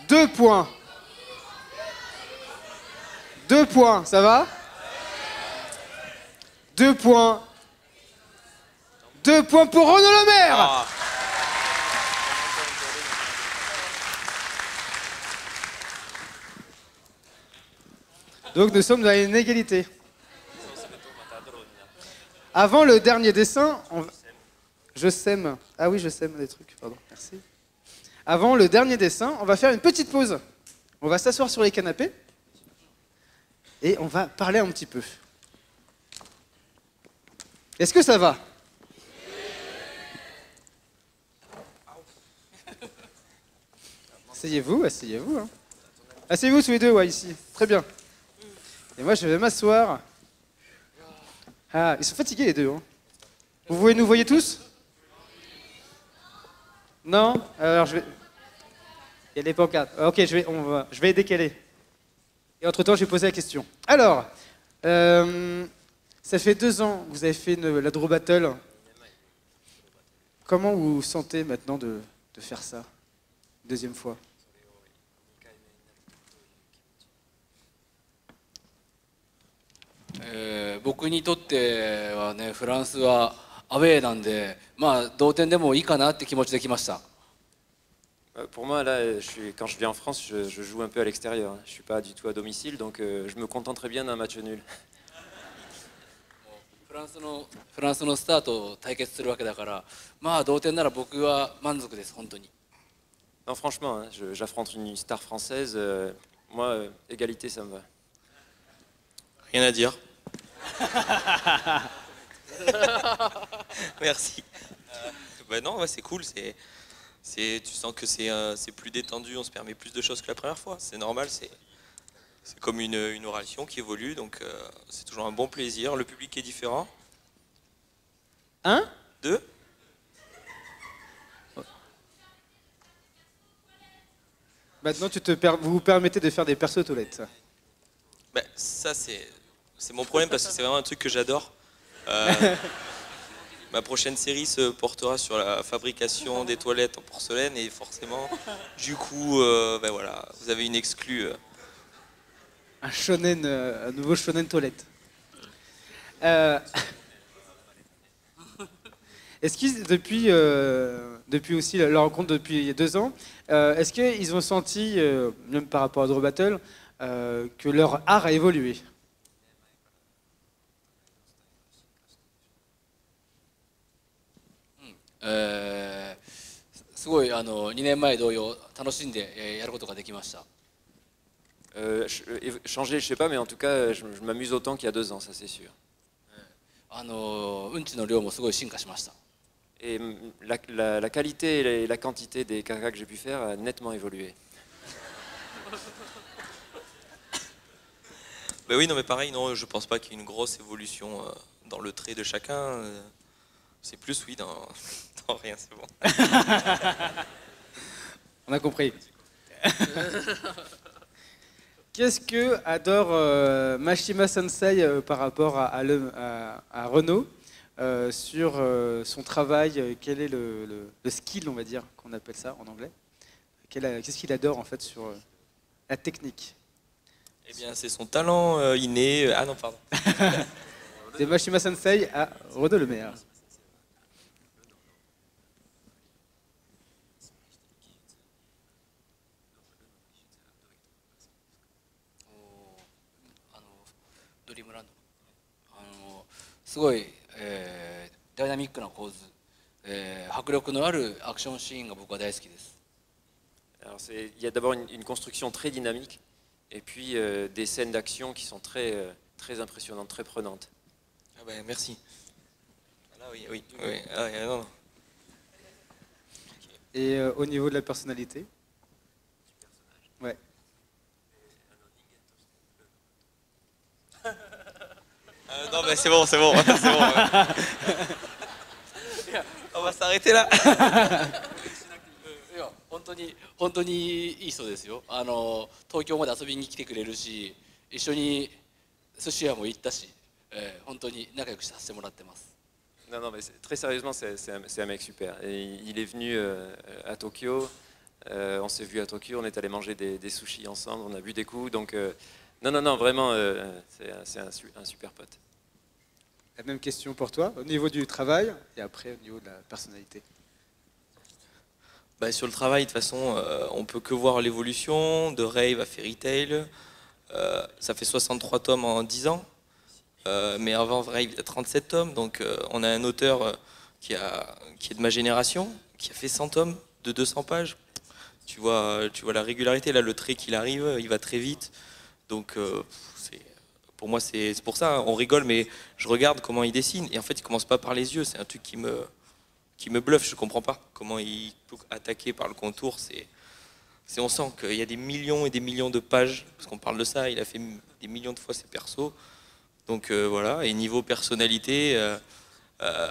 2 points. 2 points, ça va? 2 points. 2 points pour Renaud Lemaire. Ah. Donc nous sommes à une égalité. Avant le dernier dessin, je sème. Ah oui, je sème des trucs, pardon, merci. Avant le dernier dessin, on va faire une petite pause. On va s'asseoir sur les canapés et on va parler un petit peu. Est-ce que ça va? Asseyez-vous, asseyez-vous. Hein. Asseyez-vous tous les deux, ouais, ici. Très bien. Et moi, je vais m'asseoir. Ah, ils sont fatigués les deux. Hein. Vous nous voyez tous? Non? Alors je vais... Il y a des pancartes. Ok, je vais décaler. Et entre-temps, je vais poser la question. Alors, ça fait 2 ans que vous avez fait la Draw Battle. Comment vous vous sentez maintenant de faire ça? Deuxième fois. 僕にとってはね、フランスはアウェーなんで、まあ同点でもいいかなって気持ちで来ました。Pour moi, là, quand je viens en France, je joue un peu à l'extérieur. Je ne suis pas du tout à domicile, donc je me contenterai bien d'un match nul. フランスのスターと対決するわけだから、まあ同点なら僕は満足です、本当に。Non, franchement, hein, j'affronte une star française. Moi, égalité, ça me va. Rien à dire. Merci. Ben non, ouais, c'est cool. Tu sens que c'est plus détendu, on se permet plus de choses que la première fois. C'est normal, c'est comme une relation qui évolue, donc c'est toujours un bon plaisir. Le public est différent. 1, 2. Maintenant, vous vous permettez de faire des persos aux toilettes. Ben, ça, c'est mon problème parce que c'est vraiment un truc que j'adore. Ma prochaine série se portera sur la fabrication des toilettes en porcelaine et forcément, du coup, ben voilà, vous avez une exclue. Un shonen, un nouveau shonen toilette. Est-ce qu'ils, depuis aussi leur rencontre depuis 2 ans, est-ce qu'ils ont senti, même par rapport à Draw Battle, que leur art a évolué? Euh, すごい2年前同様楽しんでやることができました。Changer, je sais pas, mais en tout cas, je m'amuse autant qu'il y a 2 ans, ça c'est sûr. うんちの量もすごい進化しました。Et la qualité et la quantité des caca que j'ai pu faire a nettement évolué. Ben oui, non, mais pareil, non, je pense pas qu'il y ait une grosse évolution dans le trait de chacun. C'est plus, oui, dans rien, c'est bon. On a compris. Qu'est-ce que adore Mashima Sensei par rapport à Renaud sur son travail? Quel est le skill, on va dire, qu'on appelle ça en anglais? Qu'est-ce qu'il adore en fait sur la technique? Eh bien, c'est son talent inné. Ah non, pardon. C'est Mashima Sensei à Renaud Lemaire. すごい、ダイナミックな構図、迫力のあるアクションシーンが僕は大好きです。Alors il y a d'abord une construction très dynamique et puis des scènes d'action qui sont très impressionnantes, très prenantes. Ah ben merci. Là oui, oui, oui. Ah, non, non. Et au niveau de la personnalité? Ouais. Non mais c'est bon, c'est bon, c'est bon. On va s'arrêter là. 本当にいい人ですよ。東京まで遊びに来てくれるし、一緒に寿司屋も行ったし、本当に仲良くさせてもらってます。Non, non, mais très sérieusement, c'est un mec super. Et il est venu à Tokyo, on s'est vu à Tokyo, on est allé manger des sushis ensemble, on a bu des coups, donc non, vraiment, c'est un super pote. La même question pour toi, au niveau du travail et après au niveau de la personnalité. Bah, sur le travail, de toute façon, on peut que voir l'évolution de Rave à Fairy Tail. Ça fait 63 tomes en 10 ans. Mais avant Rave, il y a 37 tomes. Donc on a un auteur qui est de ma génération, qui a fait 100 tomes de 200 pages. Tu vois la régularité. Là, le trait qu'il arrive, il va très vite. Donc pour moi, c'est pour ça, on rigole, mais je regarde comment il dessine. Et en fait, il commence pas par les yeux. C'est un truc qui me bluffe, je comprends pas comment il peut attaquer par le contour. On sent qu'il y a des millions et des millions de pages, parce qu'on parle de ça, il a fait des millions de fois ses persos. Donc voilà, et niveau personnalité,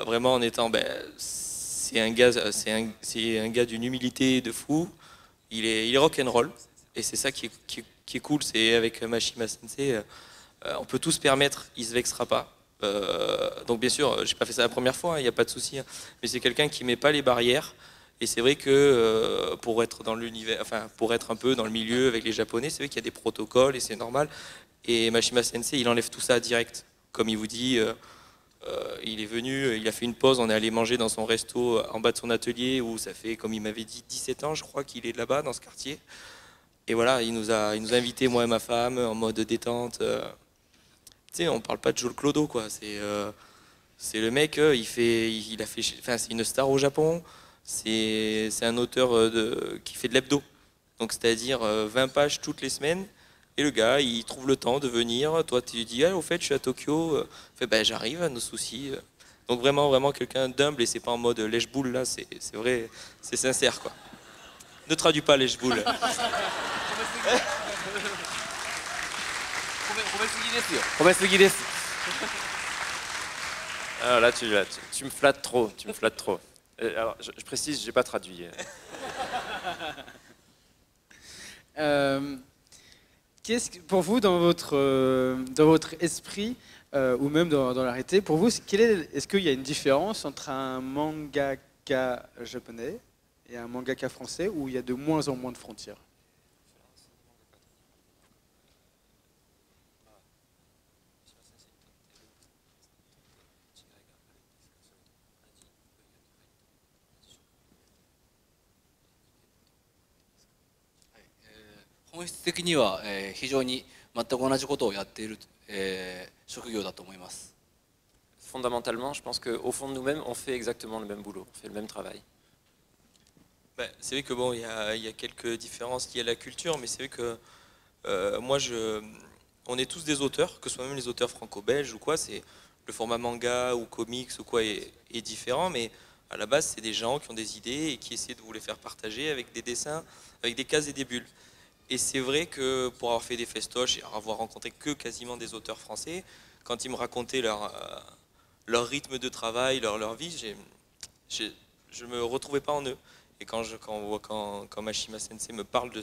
vraiment en étant, c'est un gars d'une humilité de fou. Il est rock'n'roll, et c'est ça qui est cool, c'est avec Mashima Sensei, on peut tout se permettre, il se vexera pas. Donc bien sûr, j'ai pas fait ça la première fois, il n'y a pas de souci, hein, mais c'est quelqu'un qui met pas les barrières. Et c'est vrai que pour être dans l'univers, enfin pour être un peu dans le milieu avec les Japonais, c'est vrai qu'il y a des protocoles et c'est normal. Et Mashima Sensei, il enlève tout ça direct. Comme il vous dit, il est venu, il a fait une pause, on est allé manger dans son resto en bas de son atelier où ça fait, comme il m'avait dit, 17 ans, je crois qu'il est là-bas dans ce quartier. Et voilà, il nous a invités, moi et ma femme, en mode détente. Tu sais, on parle pas de Joel Clodo, quoi. C'est le mec, c'est une star au Japon. C'est un auteur qui fait de l'hebdo. Donc c'est-à-dire 20 pages toutes les semaines. Et le gars, il trouve le temps de venir. Toi, tu lui dis, au fait, je suis à Tokyo. J'arrive, à nos soucis. Donc vraiment quelqu'un d'humble et c'est pas en mode lèche-boule là. C'est vrai, c'est sincère, quoi. Ne traduis pas lèche-boule. Alors là, tu me flattes trop, Alors, je précise, j'ai pas traduit. Qu'est-ce que, pour vous, dans votre esprit, ou même dans la réalité, pour vous, est-ce qu'il y a une différence entre un mangaka japonais et un mangaka français, où il y a de moins en moins de frontières? Fondamentalement, je pense qu'au fond de nous-mêmes, on fait exactement le même boulot, on fait le même travail. C'est vrai que bon, il y a quelques différences liées à la culture, mais c'est vrai que on est tous des auteurs, que ce soit même les auteurs franco-belges ou quoi. C'est le format manga ou comics ou quoi est différent, mais à la base, c'est des gens qui ont des idées et qui essaient de vous les faire partager avec des dessins, avec des cases et des bulles. Et c'est vrai que pour avoir fait des festoches et avoir rencontré que quasiment des auteurs français, quand ils me racontaient leur rythme de travail, leur vie, je me retrouvais pas en eux. Et quand Mashima Sensei me parle de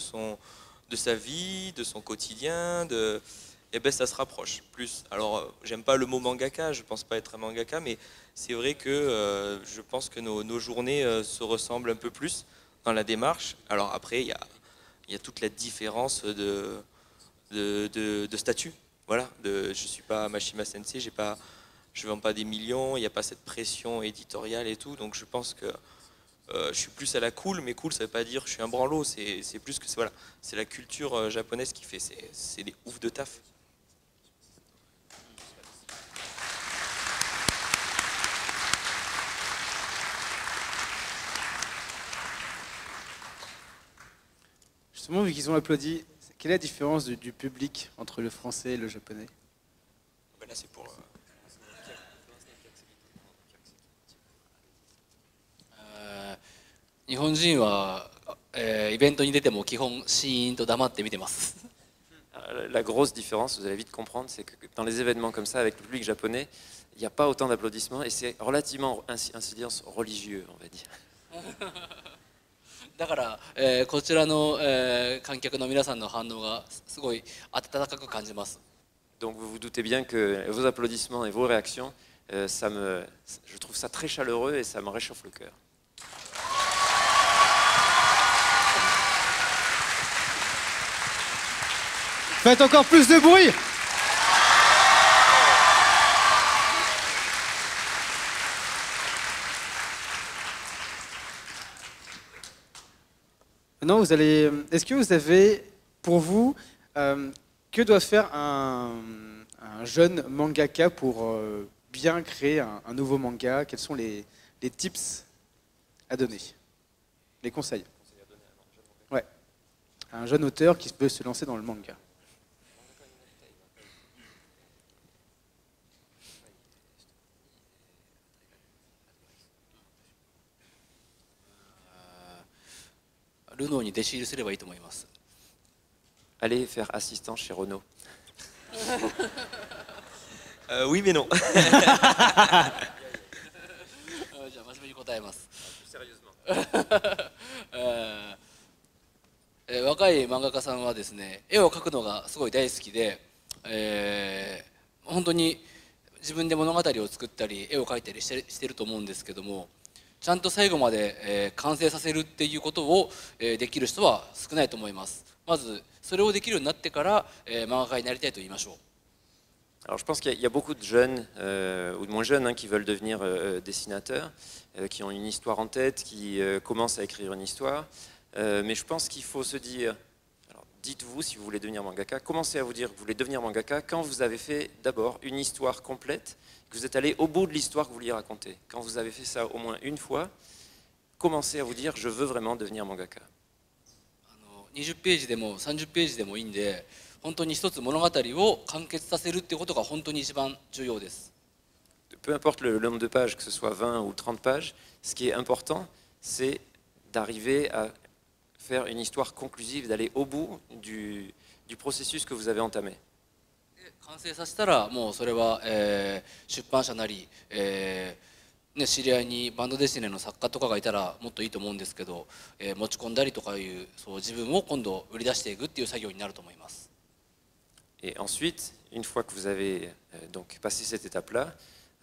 sa vie, de son quotidien, ça se rapproche plus. Alors, j'aime pas le mot mangaka, je pense pas être un mangaka, mais c'est vrai que je pense que nos journées se ressemblent un peu plus dans la démarche. Alors après, il y a toute la différence de statut. Voilà, je suis pas Mashima Sensei, je vends pas des millions, il n'y a pas cette pression éditoriale et tout, donc je pense que je suis plus à la cool, mais cool ça veut pas dire je suis un branlot, c'est plus que c'est la culture japonaise qui fait, c'est des oufs de taf. Justement, vu qu'ils ont applaudi, quelle est la différence du public entre le français et le japonais? Là, c'est pour... 日本人は、イベントに出ても基本シーンと黙って見てます。La grosse différence, vous allez vite comprendre, c'est que dans les événements comme ça, avec le public japonais, il n'y a pas autant d'applaudissements et c'est relativement un silence religieux, on va dire. だから、こちらの、観客の皆さんの反応がすごい温かく感じます。Donc vous vous doutez bien que vos applaudissements et vos réactions, je trouve ça très chaleureux et ça me réchauffe le cœur. Faites encore plus de bruit. Maintenant, vous allez. Est-ce que vous avez, pour vous, que doit faire un jeune mangaka pour bien créer un nouveau manga? Quels sont les tips à donner? Les conseils? Ouais. Un jeune auteur qui peut se lancer dans le manga. Allez faire assistant chez Renault. Oui, mais non. Sérieusement. 若い漫画家さんはですね、絵を描くのがすごい大好きで、本当に自分で物語を作ったり絵を描いたりしてると思うんですけども、ちゃんと最後まで、完成させるっていうことを、できる人は少ないと思います。まずそれをできるようになってから、漫画家になりたいと言いましょう。Alors je pense qu'il y a beaucoup de jeunes ou de moins jeunes qui veulent devenir dessinateurs, qui ont une histoire en tête, qui commencent à écrire une histoire. Mais je pense qu'il faut se dire, alors dites-vous si vous voulez devenir mangaka, commencez à vous dire que vous voulez devenir mangaka quand vous avez fait d'abord une histoire complète, que vous êtes allé au bout de l'histoire que vous vouliez raconter. Quand vous avez fait ça au moins une fois, commencez à vous dire je veux vraiment devenir mangaka. 20ページでも30ページでもいいんで、本当に一つ物語を完結させるっていうことが本当に一番重要です。Peu importe le nombre de pages, que ce soit 20 ou 30 pages, ce qui est important, c'est d'arriver à faire une histoire conclusive, d'aller au bout du processus que vous avez entamé. 完成させたらもうそれは、出版社なり、知り合いにバンドデシネの作家とかがいたらもっといいと思うんですけど、持ち込んだりとかいうそう自分を今度売り出していくっていう作業になると思います。Et ensuite, une fois que vous avez donc passé cette étape-là,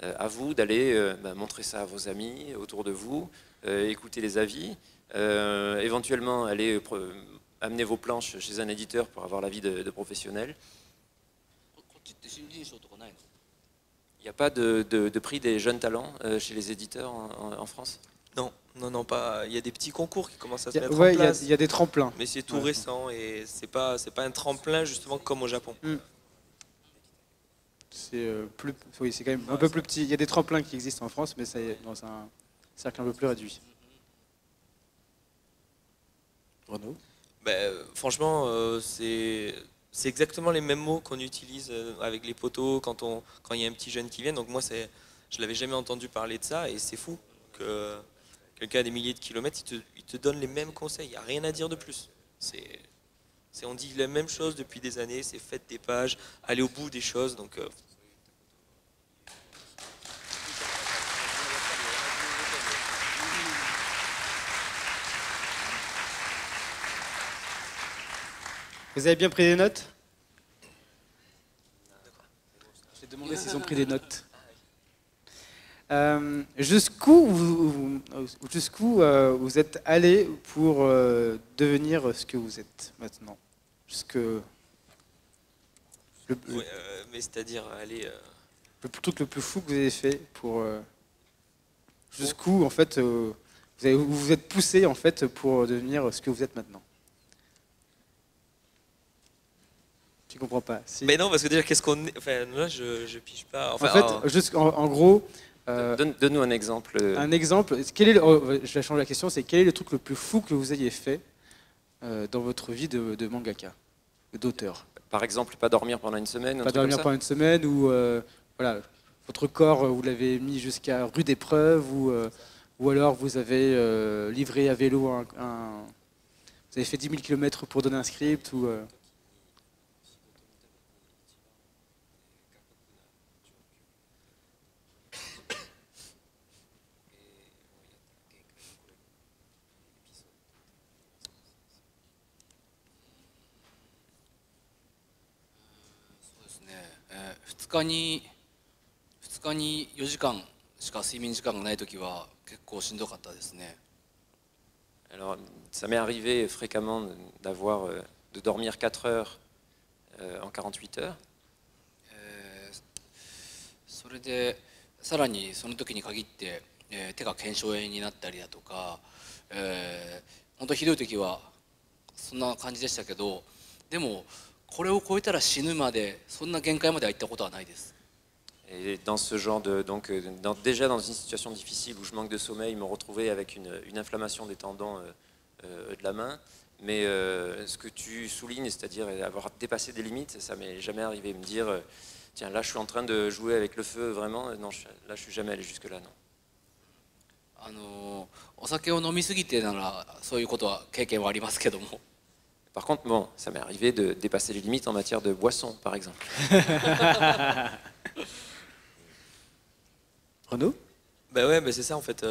à vous d'aller montrer ça à vos amis autour de vous, écouter les avis, éventuellement aller amener vos planches chez un éditeur pour avoir l'avis de professionnels. Il n'y a pas de prix des jeunes talents chez les éditeurs en France? Non, non, non, pas. Il y a des petits concours qui commencent à se mettre en Ouais, place. il y a des tremplins. Mais c'est tout récent et c'est pas un tremplin justement comme au Japon. C'est oui, c'est quand même un peu plus petit. Il y a des tremplins qui existent en France, mais c'est dans un cercle un peu plus réduit. Renaud? Ben, franchement, c'est exactement les mêmes mots qu'on utilise avec les poteaux quand il y a un petit jeune qui vient. Donc moi, je l'avais jamais entendu parler de ça et c'est fou que quelqu'un à des milliers de kilomètres, il te donne les mêmes conseils. Il n'y a rien à dire de plus. On dit la même chose depuis des années. C'est faites des pages, allez au bout des choses. Donc Vous avez bien pris des notes? J'ai demandé s'ils ont pris des notes. Jusqu'où vous êtes allé pour devenir ce que vous êtes maintenant? mais c'est-à-dire aller... Le truc le plus fou que vous avez fait pour... Jusqu'où, en fait, vous vous êtes poussé, en fait, pour devenir ce que vous êtes maintenant? Tu comprends pas? Si. Mais non, parce que déjà, qu'est-ce qu'on est... Enfin, là, je pige pas. Enfin, en fait, en gros... Donne-nous un exemple. Un exemple. Je vais changer la question. C'est quel est le truc le plus fou que vous ayez fait dans votre vie de mangaka, d'auteur? Par exemple, pas dormir pendant une semaine? Pas dormir pendant une semaine, ou voilà, votre corps, vous l'avez mis jusqu'à rude épreuve, ou alors vous avez livré à vélo vous avez fait 10 000 km pour donner un script, ou... 2日に4時間しか睡眠時間がないときは結構しんどかったですね。Alors, ça m'est arrivé fréquemment de dormir 4 heures en 48 heures. それでさらにその時に限って、手が腱鞘炎になったりだとか、本当ひどい時はそんな感じでしたけど、でもこれを超えたら死ぬまでそんな限界までは行ったことはないです。Et dans ce genre déjà dans une situation difficile où je manque de sommeil, me retrouver avec une inflammation des tendons de la main. Mais ce que tu soulignes, c'est-à-dire avoir dépassé des limites, ça m'est jamais arrivé. Me dire, tiens, là je suis en train de jouer avec le feu, vraiment, non, là je suis jamais allé jusque-là, non. お酒を飲みすぎてならそういうことは経験はありますけども。Par contre, bon, ça m'est arrivé de dépasser les limites en matière de boisson, par exemple. Renaud? Bah ouais, bah c'est ça en fait.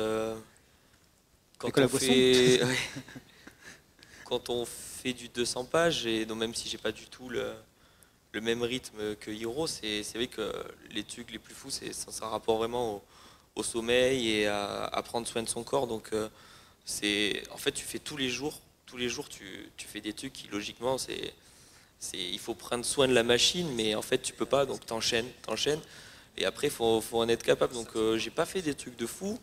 Quand on fait du 200 pages, et donc même si j'ai pas du tout le même rythme que Hiro, c'est vrai que les trucs les plus fous, c'est un rapport vraiment au sommeil et à prendre soin de son corps. Donc en fait tu fais tous les jours tu fais des trucs qui logiquement il faut prendre soin de la machine, mais en fait tu peux pas, donc t'enchaînes. Et après, faut en être capable. Donc, j'ai pas fait des trucs de fou.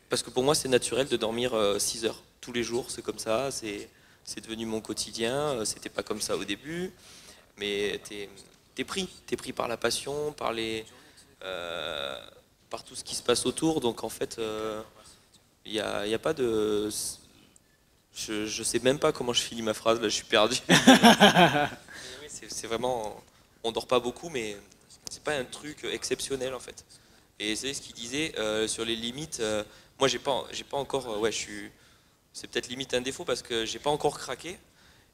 Parce que pour moi, c'est naturel de dormir 6 heures tous les jours. C'est comme ça. C'est devenu mon quotidien. C'était pas comme ça au début. Mais t'es pris par la passion, par tout ce qui se passe autour. Donc, en fait, y a pas de... Je sais même pas comment je finis ma phrase. Là, je suis perdu. C'est vraiment... On dort pas beaucoup, mais... c'est pas un truc exceptionnel en fait. Et c'est ce qu'il disait sur les limites. Moi j'ai pas encore, c'est peut-être limite un défaut parce que j'ai pas encore craqué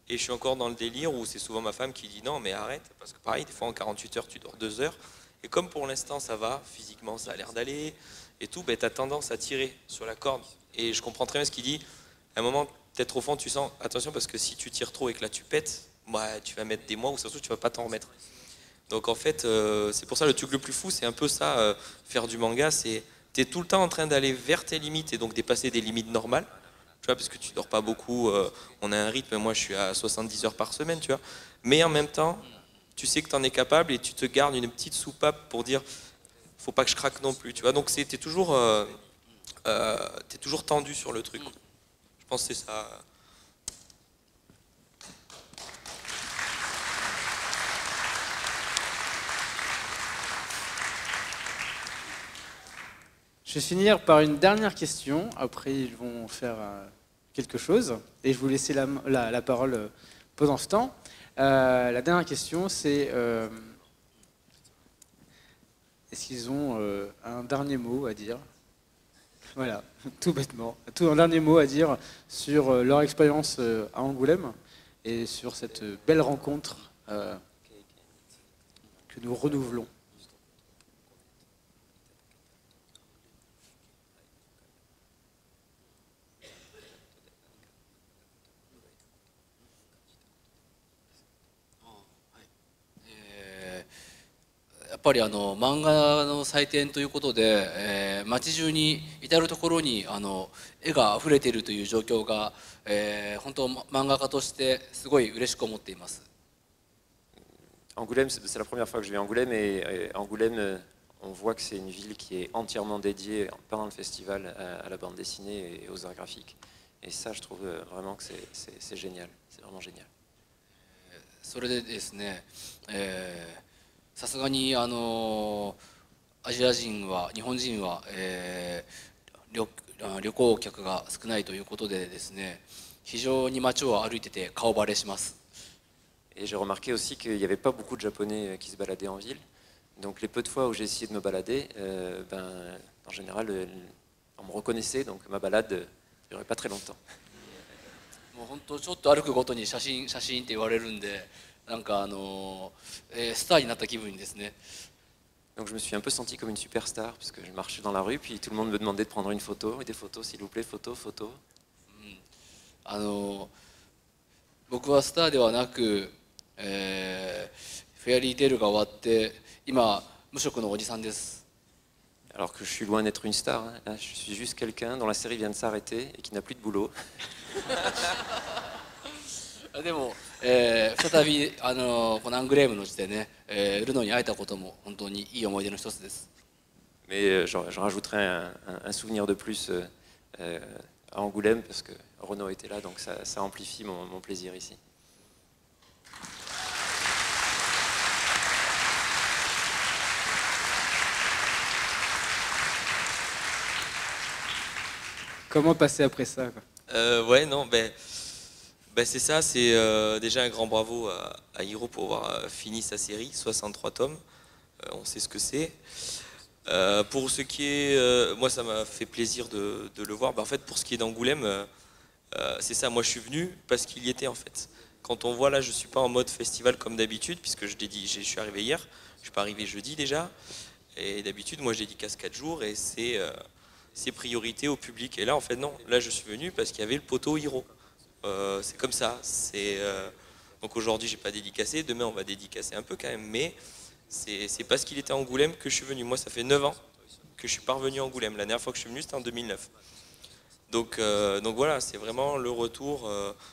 et je suis encore dans le délire où c'est souvent ma femme qui dit non mais arrête, parce que pareil des fois en 48 heures tu dors 2 heures et comme pour l'instant ça va, physiquement ça a l'air d'aller et tout, ben, tu as tendance à tirer sur la corde. Et je comprends très bien ce qu'il dit. À un moment peut-être au fond tu sens attention parce que si tu tires trop et que là tu pètes, tu vas mettre des mois ou surtout tu vas pas t'en remettre. Donc en fait, c'est pour ça le truc le plus fou, c'est un peu ça, faire du manga, c'est t'es tout le temps en train d'aller vers tes limites et donc dépasser des limites normales, tu vois, parce que tu dors pas beaucoup, on a un rythme, moi je suis à 70 heures par semaine, tu vois, mais en même temps, tu sais que tu en es capable et tu te gardes une petite soupape pour dire, faut pas que je craque non plus, tu vois, donc t'es toujours tendu sur le truc. Je pense que c'est ça. Je vais finir par une dernière question, après ils vont faire quelque chose, et je vais vous laisser la parole pendant ce temps. La dernière question, c'est est-ce qu'ils ont un dernier mot à dire? Voilà, tout bêtement, un dernier mot à dire sur leur expérience à Angoulême et sur cette belle rencontre que nous renouvelons. やっぱり漫画の祭典ということで、街中に至る所に絵が溢れているという状況が、本当漫画家としてすごい嬉しく思っています。Angoulême, c'est la première fois que je vais à Angoulême et Angoulême, on voit que c'est une ville qui est entièrement dédiée pendant le festival à la bande dessinée et aux arts graphiques. Et ça, je trouve vraiment que c'est génial, c'est vraiment génial. それでですね、さすがにアジア人は日本人は、旅行客が少ないということでですね、非常に街を歩いてて顔バレします。 Et j'ai remarqué aussi qu'il n'y avait pas beaucoup de Japonais qui se baladaient en ville. Donc les peu de fois où j'ai essayé de me balader, en général, on me reconnaissait, donc ma balade ne durait pas très longtemps. もう本当ちょっと歩くごとに写真って言われるんで、なんかスターになった気分ですね。 Donc je me suis un peu senti comme une superstar parce que je marchais dans la rue puis tout le monde me demandait de prendre une photo et des photos s'il vous plaît, photo. 僕はスターではなく、フェアリーテールが終わって今無職のおじさんです。 Alors que je suis loin d'être une star, hein. Là, je suis juste quelqu'un dont la série vient de s'arrêter et qui n'a plus de boulot. でも、再びこのアングレームの地でね、ルノーに会えたことも本当にいい思い出の一つです。 Mais j'en rajouterai un souvenir de plus à Angoulême parce que Renaud était là, donc ça amplifie mon plaisir ici. Comment passer après ça quoi? Ouais, non, c'est ça, c'est déjà un grand bravo à Hiro pour avoir fini sa série, 63 tomes, on sait ce que c'est. Pour ce qui est, moi ça m'a fait plaisir de le voir, en fait pour ce qui est d'Angoulême, c'est ça, moi je suis venu parce qu'il y était en fait. Quand on voit là, je suis pas en mode festival comme d'habitude, puisque je suis arrivé hier, je suis pas arrivé jeudi déjà, et d'habitude moi je dédicace 4 jours et c'est priorité au public. Et là en fait non, là je suis venu parce qu'il y avait le poteau Hiro. C'est comme ça, donc aujourd'hui j'ai pas dédicacé, demain on va dédicacer un peu quand même, mais c'est parce qu'il était à Angoulême que je suis venu. Moi ça fait 9 ans que je suis pas revenu à Angoulême, la dernière fois que je suis venu c'était en 2009. Donc voilà, c'est vraiment le retour,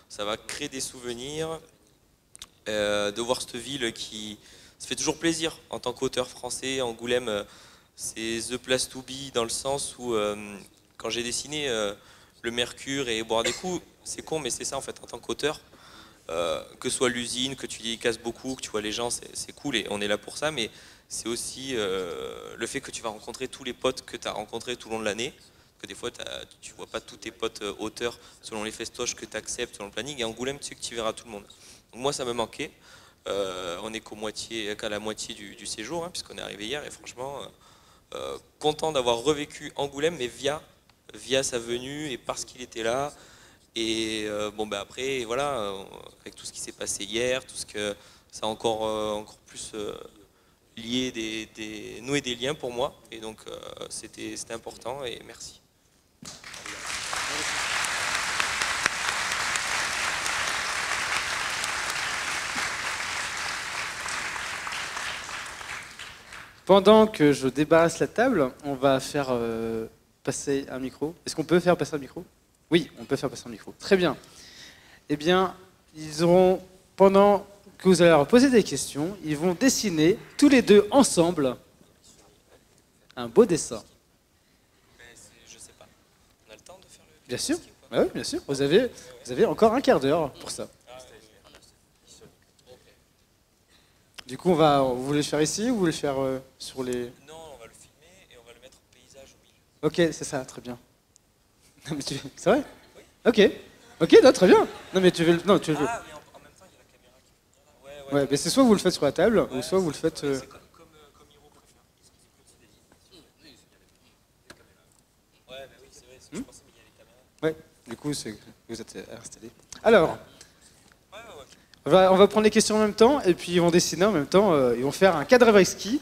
ça va créer des souvenirs, de voir cette ville qui... Ça fait toujours plaisir en tant qu'auteur français, Angoulême, c'est the place to be dans le sens où quand j'ai dessiné le Mercure et boire des coups, c'est con mais c'est ça en fait en tant qu'auteur, que ce soit l'usine, que tu dédicaces beaucoup, que tu vois les gens, c'est cool et on est là pour ça, mais c'est aussi le fait que tu vas rencontrer tous les potes que tu as rencontrés tout au long de l'année. Que des fois tu vois pas tous tes potes auteurs selon les festoches que tu acceptes, selon le planning, et Angoulême tu sais que tu verras tout le monde. Donc moi ça me manquait, on est qu'à la moitié du séjour, hein, puisqu'on est arrivé hier, et franchement content d'avoir revécu Angoulême, mais via sa venue et parce qu'il était là. Et après voilà, avec tout ce qui s'est passé hier, tout ce que ça a encore plus noué des liens pour moi, et donc c'était important et merci. Pendant que je débarrasse la table, on va faire passer un micro. Est-ce qu'on peut faire passer un micro? Oui, on peut faire passer un micro. Très bien. Eh bien, ils auront, pendant que vous allez leur poser des questions, ils vont dessiner tous les deux ensemble un beau dessin. Je sais pas. On a le temps de faire le... Bien sûr. Ah oui, bien sûr. Vous avez encore un quart d'heure pour ça. Du coup, vous voulez le faire ici ou vous voulez le faire sur les... Non, on va le filmer et on va le mettre en paysage au milieu. Ok, c'est ça, très bien. C'est vrai? Oui. Ok, non, très bien. Non, mais tu veux... Non, tu veux... Ah, mais en même temps, il y a la caméra qui peut venir là. Ouais, mais c'est soit vous le faites sur la table, ou soit vous le faites... C'est comme Hiro préfère. Ouais, mais oui, c'est vrai, je pensais qu'il y a les caméras. Ouais, du coup, vous êtes installés. Alors... On va prendre les questions en même temps, et puis ils vont dessiner en même temps, ils vont faire un cadre avec ski.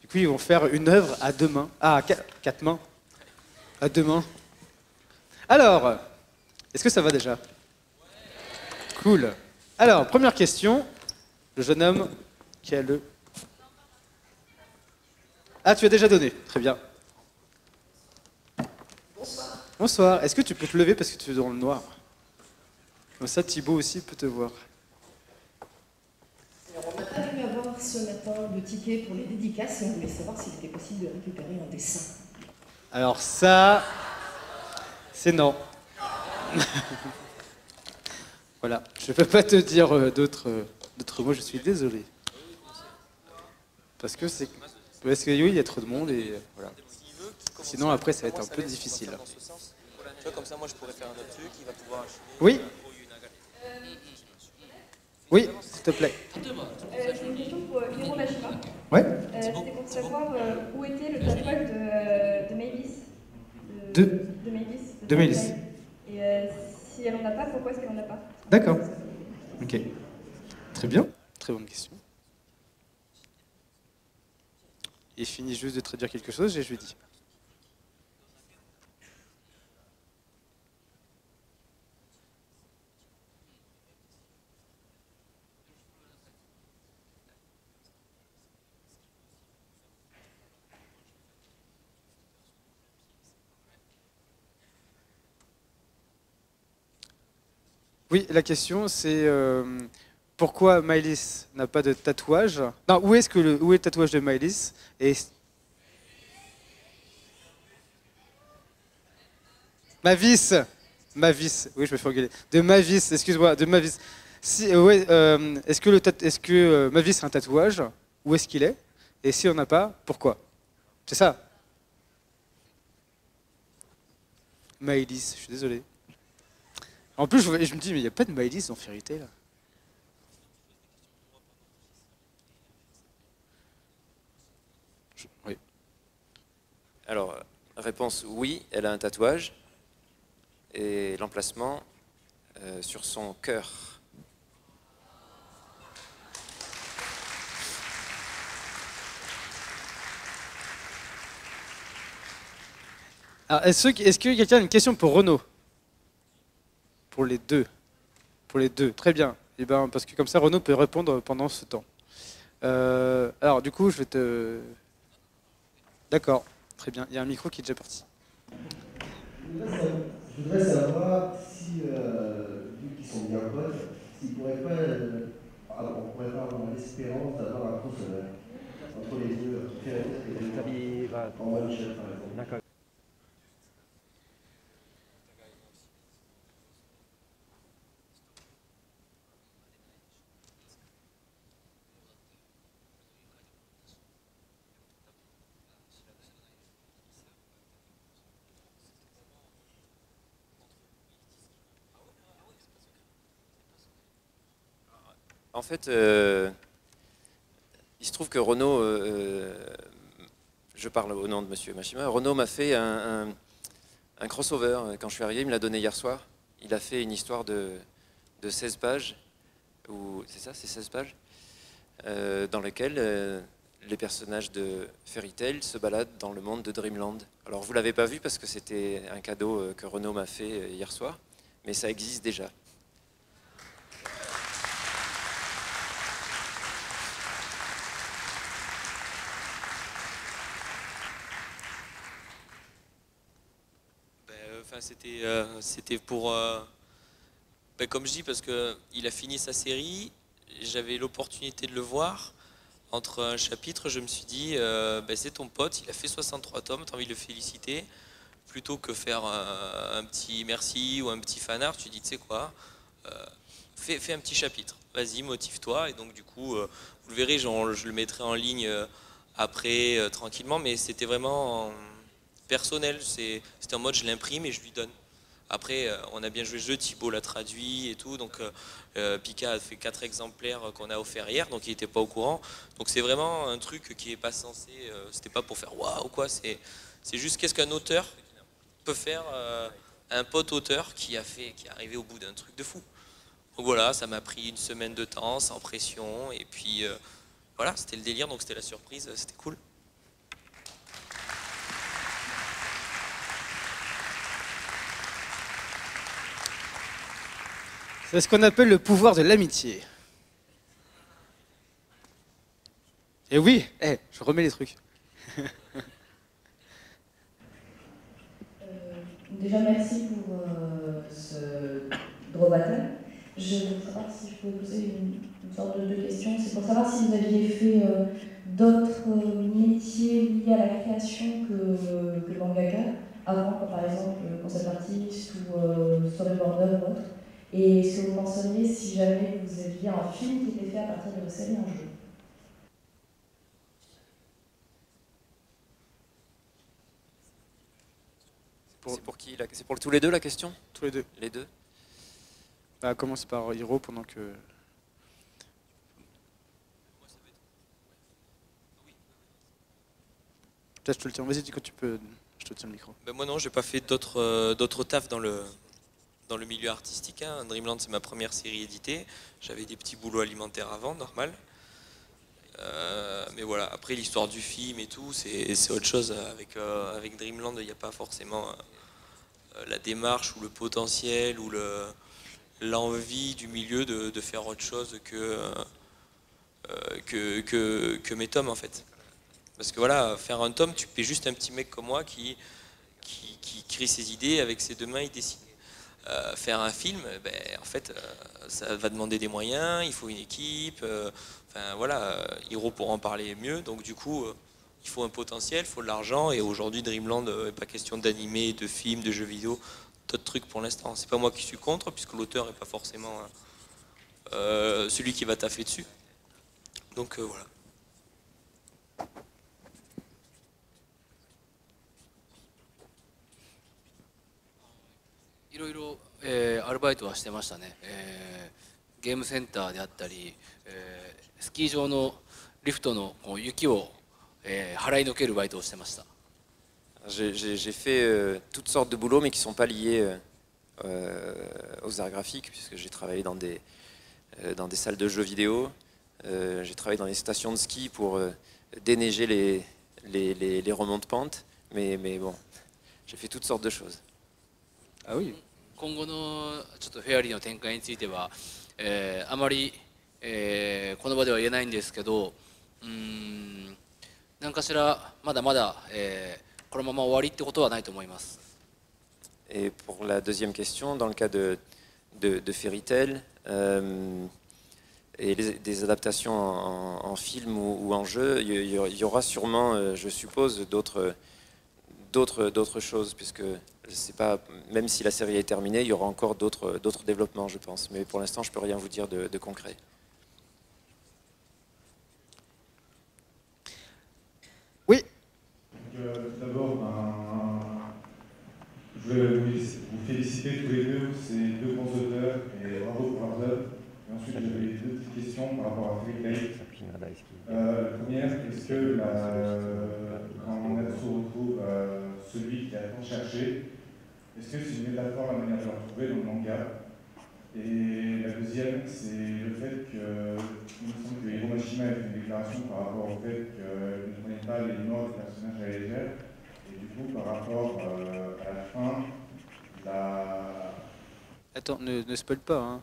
Du coup, ils vont faire une œuvre à 2 mains. Ah, 4 mains. À 2 mains. Alors, est-ce que ça va déjà? Cool. Alors, première question. Le jeune homme qui a le... Ah, tu as déjà donné. Très bien. Bonsoir. Bonsoir. Est-ce que tu peux te lever parce que tu es dans le noir? Comme ça, Thibaut aussi peut te voir. Alors, on n'a pas pu avoir ce matin le ticket pour les dédicaces et on voulait savoir s'il était possible de récupérer un dessin. Alors ça, c'est non. Voilà, je ne peux pas te dire d'autres mots, je suis désolé. Parce que oui, il y a trop de monde et voilà. Sinon après ça va être un peu difficile. vois, comme ça, moi, je pourrais faire un autre truc, il va pouvoir acheter. Oui. Oui, s'il te plaît. C'est une question pour Hiromashima. Ouais. C'était pour savoir où était le tatouage de Maëlys. De Maëlys. Et si elle en a pas, pourquoi est-ce qu'elle en a pas? D'accord. Ok. Très bien. Très bonne question. Il finit juste de traduire quelque chose et je lui dis. Oui, la question c'est pourquoi Maëlys n'a pas de tatouage? Non, où est le tatouage de Maëlys? Et Mavis, oui, je me fais engueuler. De Mavis, excuse-moi, de Mavis. Si, ouais, est-ce que Mavis a un tatouage? Où est-ce qu'il est? Et si on n'a pas, pourquoi? C'est ça. Maëlys, je suis désolé. En plus, je me dis, mais il n'y a pas de Maëlys dans Fairy Tail. Oui. Alors, réponse oui, elle a un tatouage. Et l'emplacement sur son cœur. Alors, est-ce que quelqu'un a une question pour Renaud? Pour les deux. Pour les deux, très bien. Et ben, parce que comme ça, Renaud peut répondre pendant ce temps. Alors, du coup, je vais te... D'accord, très bien. Il y a un micro qui est déjà parti. Je voudrais savoir si, vu qu'ils sont bien potes, s'ils pourraient pas, on pourrait pas avoir l'espérance d'avoir un crossover entre les deux, entre Fairy Tail et les deux, en one shot par exemple. D'accord. En fait, il se trouve que Renaud, je parle au nom de Monsieur Mashima, Renaud m'a fait un crossover. Quand je suis arrivé, il me l'a donné hier soir. Il a fait une histoire de 16 pages, c'est ça, c'est 16 pages, dans lequel les personnages de Fairy Tail se baladent dans le monde de Dreamland. Alors vous ne l'avez pas vu parce que c'était un cadeau que Renaud m'a fait hier soir, mais ça existe déjà. C'était pour, comme je dis, parce qu'il a fini sa série, j'avais l'opportunité de le voir. Entre un chapitre, je me suis dit, c'est ton pote, il a fait 63 tomes, t'as envie de le féliciter. Plutôt que faire un petit merci ou un petit fanart, tu dis, tu sais quoi, fais un petit chapitre, vas-y, motive-toi. Et donc du coup, vous le verrez, je le mettrai en ligne après, tranquillement, mais c'était vraiment personnel, c'était en mode je l'imprime et je lui donne. Après, on a bien joué le jeu, Thibaut l'a traduit et tout, donc Pika a fait 4 exemplaires qu'on a offert hier, donc il n'était pas au courant. Donc c'est vraiment un truc qui n'est pas censé, c'était pas pour faire waouh quoi, c'est juste qu'est-ce qu'un auteur peut faire, un pote auteur qui est arrivé au bout d'un truc de fou. Donc voilà, ça m'a pris une semaine de temps, sans pression, et puis voilà, c'était le délire, donc c'était la surprise, c'était cool. C'est ce qu'on appelle le pouvoir de l'amitié. Et oui, je remets les trucs. Déjà, merci pour ce draw battle. Je voulais savoir si je pouvais poser une sorte de questions. C'est pour savoir si vous aviez fait d'autres métiers liés à la création que le mangaka, avant, comme par exemple concept artiste ou storyboarder ou autre. Et est-ce que vous penseriez si jamais vous aviez un film qui était fait à partir de vos séries en jeu? C'est pour qui? C'est pour tous les deux la question? Tous les deux. Les deux. Bah, commence par Hiro pendant que... Peut-être je te le tiens. Vas-y, dis quand tu peux. Je te tiens le micro. Ben moi non, j'ai pas fait d'autres tafs dans le milieu artistique. Hein. Dreamland, c'est ma première série éditée. J'avais des petits boulots alimentaires avant, normal. Mais voilà, après l'histoire du film et tout, c'est autre chose. Avec Dreamland, il n'y a pas forcément la démarche ou le potentiel ou l'envie du milieu de faire autre chose que mes tomes en fait. Parce que voilà, faire un tome, tu paies juste un petit mec comme moi qui crée ses idées, avec ses deux mains, il dessine. Faire un film, ben, en fait, ça va demander des moyens, il faut une équipe, enfin voilà, Hiro pourra en parler mieux, donc du coup, il faut un potentiel, il faut de l'argent, et aujourd'hui, Dreamland, n'est pas question d'animer, de films, de jeux vidéo, d'autres trucs pour l'instant. C'est pas moi qui suis contre, puisque l'auteur n'est pas forcément celui qui va taffer dessus. Donc voilà. いろいろ、アルバイトはしてましたね、ゲームセンターであったり、スキー場のリフトのこう雪を、払いのけるバイトをしてました。J'ai fait toutes sortes de boulots mais qui ne sont pas liés aux arts graphiques puisque j'ai travaillé dans des salles de jeux vidéo, j'ai travaillé dans les stations de ski pour déneiger les remontes de pente, mais bon, j'ai fait toutes sortes de choses. Ah oui. 今後のちょっとフェアリーの展開については、あまり、この場では言えないんですけど、何かしらまだまだ、このまま終わりってことはないと思います。Et pour la deuxième question, dans le cas de Fairy Tail et des adaptations en film ou en jeu, il y aura sûrement, je suppose, d'autres choses, puisque c'est pas, même si la série est terminée, il y aura encore d'autres développements, je pense. Mais pour l'instant, je peux rien vous dire de concret. Oui. Tout d'abord, je voulais vous féliciter tous les deux, ces deux grands auteurs, et bravo pour leurs œuvres. Et ensuite, j'avais deux petites questions par rapport à Fairy Tail. La première, est-ce que quand Natsu retrouve celui qui a tant cherché, est-ce que c'est une métaphore la manière de le retrouver dans le manga? Et la deuxième, c'est le fait que, il me semble que Hiro Mashima a fait une déclaration par rapport au fait qu'il ne prenait pas les morts des personnages à la légère. Et du coup, par rapport à la fin, Attends, ne spoil pas. Hein.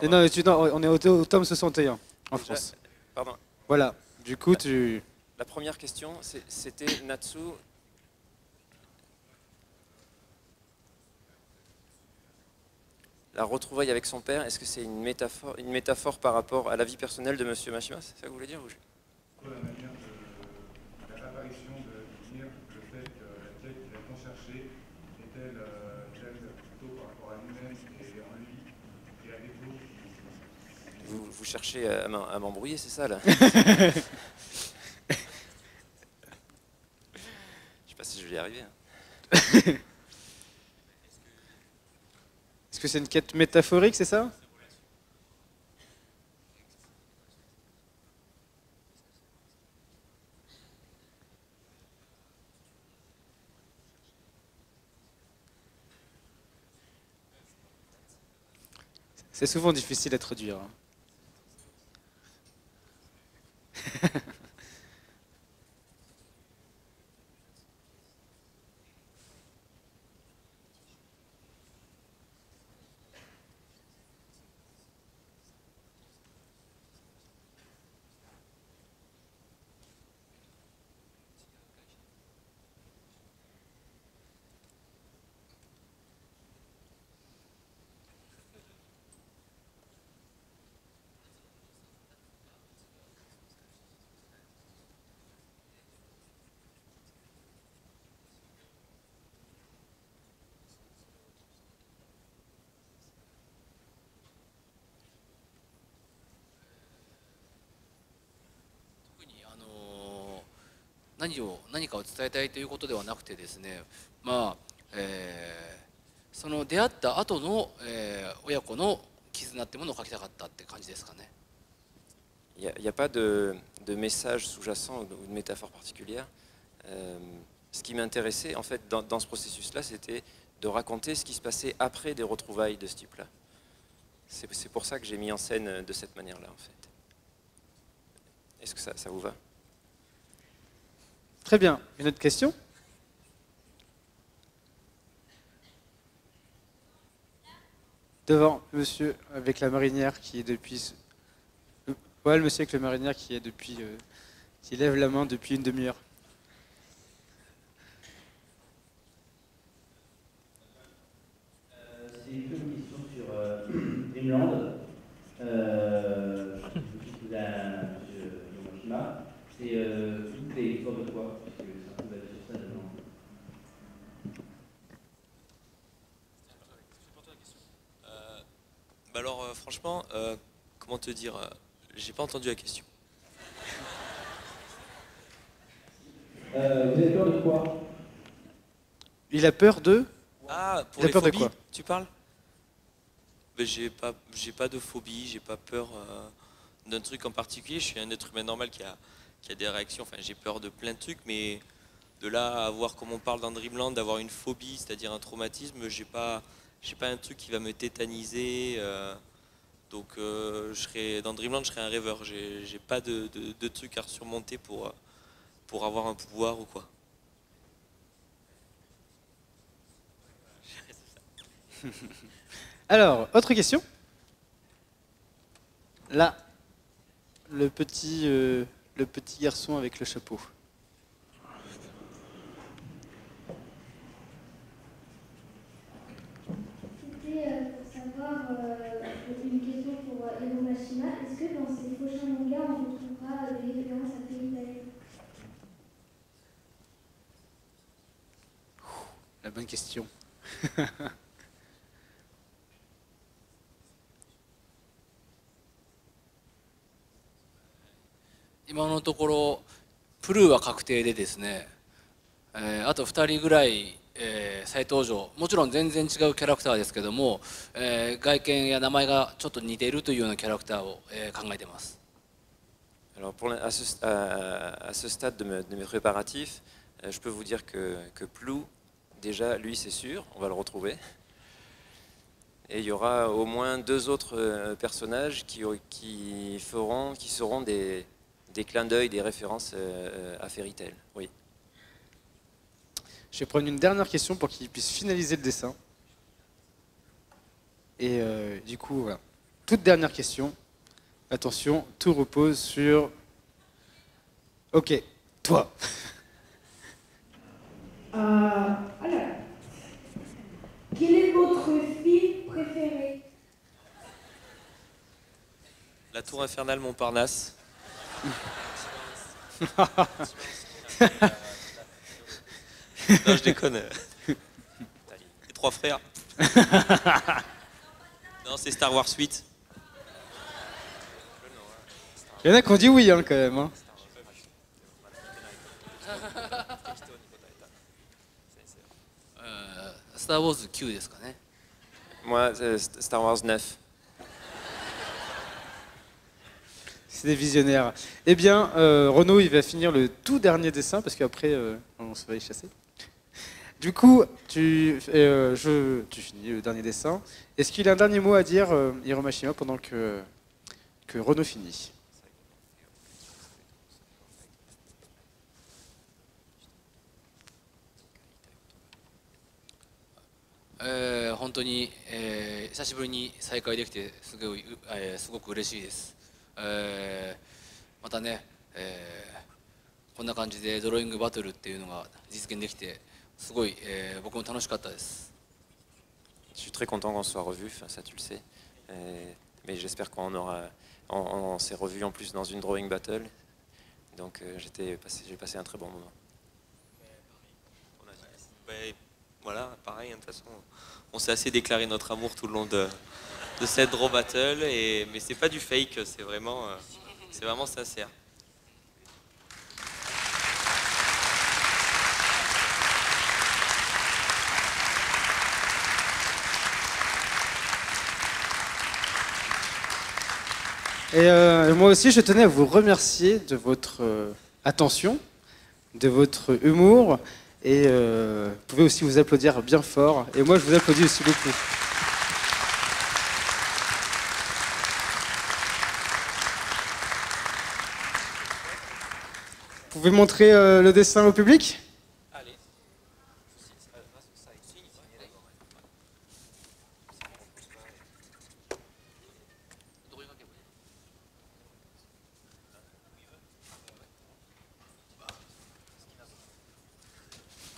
Non, on est au tome 61 en France. Pardon. Voilà, du coup, tu... La première question, c'était Natsu. La retrouvaille avec son père, est-ce que c'est une métaphore par rapport à la vie personnelle de Monsieur Mashima? C'est ça que vous voulez dire ou... La manière de l'apparition de dire le fait que la quête qu'il a tant cherché est-elle plutôt par rapport à lui-même et en lui et à défaut. Vous cherchez à m'embrouiller, c'est ça là? Je sais pas si je vais y arriver. Hein. Est-ce que c'est une quête métaphorique, c'est ça? C'est souvent difficile à traduire.何かを伝えたいということではなくてですね、まあその出会った後の、親子の絆ってものを書きたかったって感じですかね。Il n'y a pas de message sous-jacent ou de métaphore particulière. Ce qui m'intéressait, en fait, dans ce processus-là, c'était de raconter ce qui se passait après des retrouvailles de ce type-là. C'est pour ça que j'ai mis en scène de cette manière-là, en fait. Est-ce que ça vous va? Très bien. Une autre question? Devant, monsieur avec la marinière qui est depuis... Ouais, le monsieur avec la marinière qui est depuis... qui lève la main depuis une demi-heure. C'est une question sur Dreamland. Je vous à M. Yamashima. C'est l'histoire de quoi? Parce que c'est un peu basé sur ça dedans. Bah alors, franchement, comment te dire, j'ai pas entendu la question. Vous avez peur de quoi? Il a peur de... Ah, pour il a les peur phobies, de quoi? tu parles? Ben, j'ai pas de phobie, j'ai pas peur d'un truc en particulier. Je suis un être humain normal qui a des réactions. Enfin, j'ai peur de plein de trucs, mais de là à voir comme on parle dans Dreamland, d'avoir une phobie, c'est-à-dire un traumatisme, j'ai pas un truc qui va me tétaniser. Donc, dans Dreamland, je serais un rêveur. J'ai pas de truc à surmonter pour avoir un pouvoir ou quoi. Alors, autre question? Là, le petit garçon avec le chapeau. C'était pour savoir une question pour Hiromashima. Est-ce que dans ces prochains mangas, on retrouvera des références à Fairy Tail? La bonne question. 今のところプルーは確定でですね、あと2人ぐらい、再登場、もちろん全然違うキャラクターですけども、外見や名前がちょっと似ているというようなキャラクターを、考えています。Alors à ce stade de mes préparatifs, je peux vous dire que Plou, déjà, lui c'est sûr, on va le retrouver. Et il y aura au moins 2 autres personnages qui seront des clins d'œil, des références à Fairy Tail, oui. Je vais prendre une dernière question pour qu'il puisse finaliser le dessin. Et du coup, voilà. Toute dernière question. Attention, tout repose sur... Ok, toi. Alors, quel est votre film préféré? La Tour Infernale Montparnasse. Non, je déconne. Les 3 frères. Non, c'est Star Wars 8. Il y en a qui ont dit oui, hein, quand même. Hein. Star Wars 9ですかね。Moi, Star Wars 9. C'est des visionnaires. Eh bien, Renaud, il va finir le tout dernier dessin, parce qu'après, on se va y chasser. Du coup, tu finis le dernier dessin. Est-ce qu'il a un dernier mot à dire, Hiromashima, pendant que Renaud finit? «本当に久しぶりに再会できてすごく嬉しいです。またね、こんな感じでドローイングバトルっていうのが実現できてすごい僕も楽しかったです。Je suis très content qu'on soit revus, ça tu le sais. Mais j'espère on s'est revus en plus dans une drawing battle. Donc j'ai passé un très bon moment. Voilà, pareil, de toute façon, on s'est assez déclaré notre amour tout le long de cette draw battle, mais c'est pas du fake, c'est vraiment sincère. Et moi aussi, je tenais à vous remercier de votre attention, de votre humour. Et vous pouvez aussi vous applaudir bien fort. Et moi, je vous applaudis aussi beaucoup. Vous pouvez montrer le dessin au public ?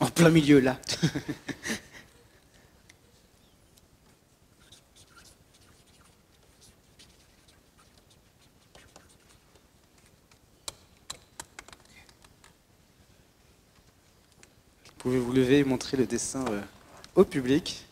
En plein milieu, là. Vous pouvez vous lever et montrer le dessin au public.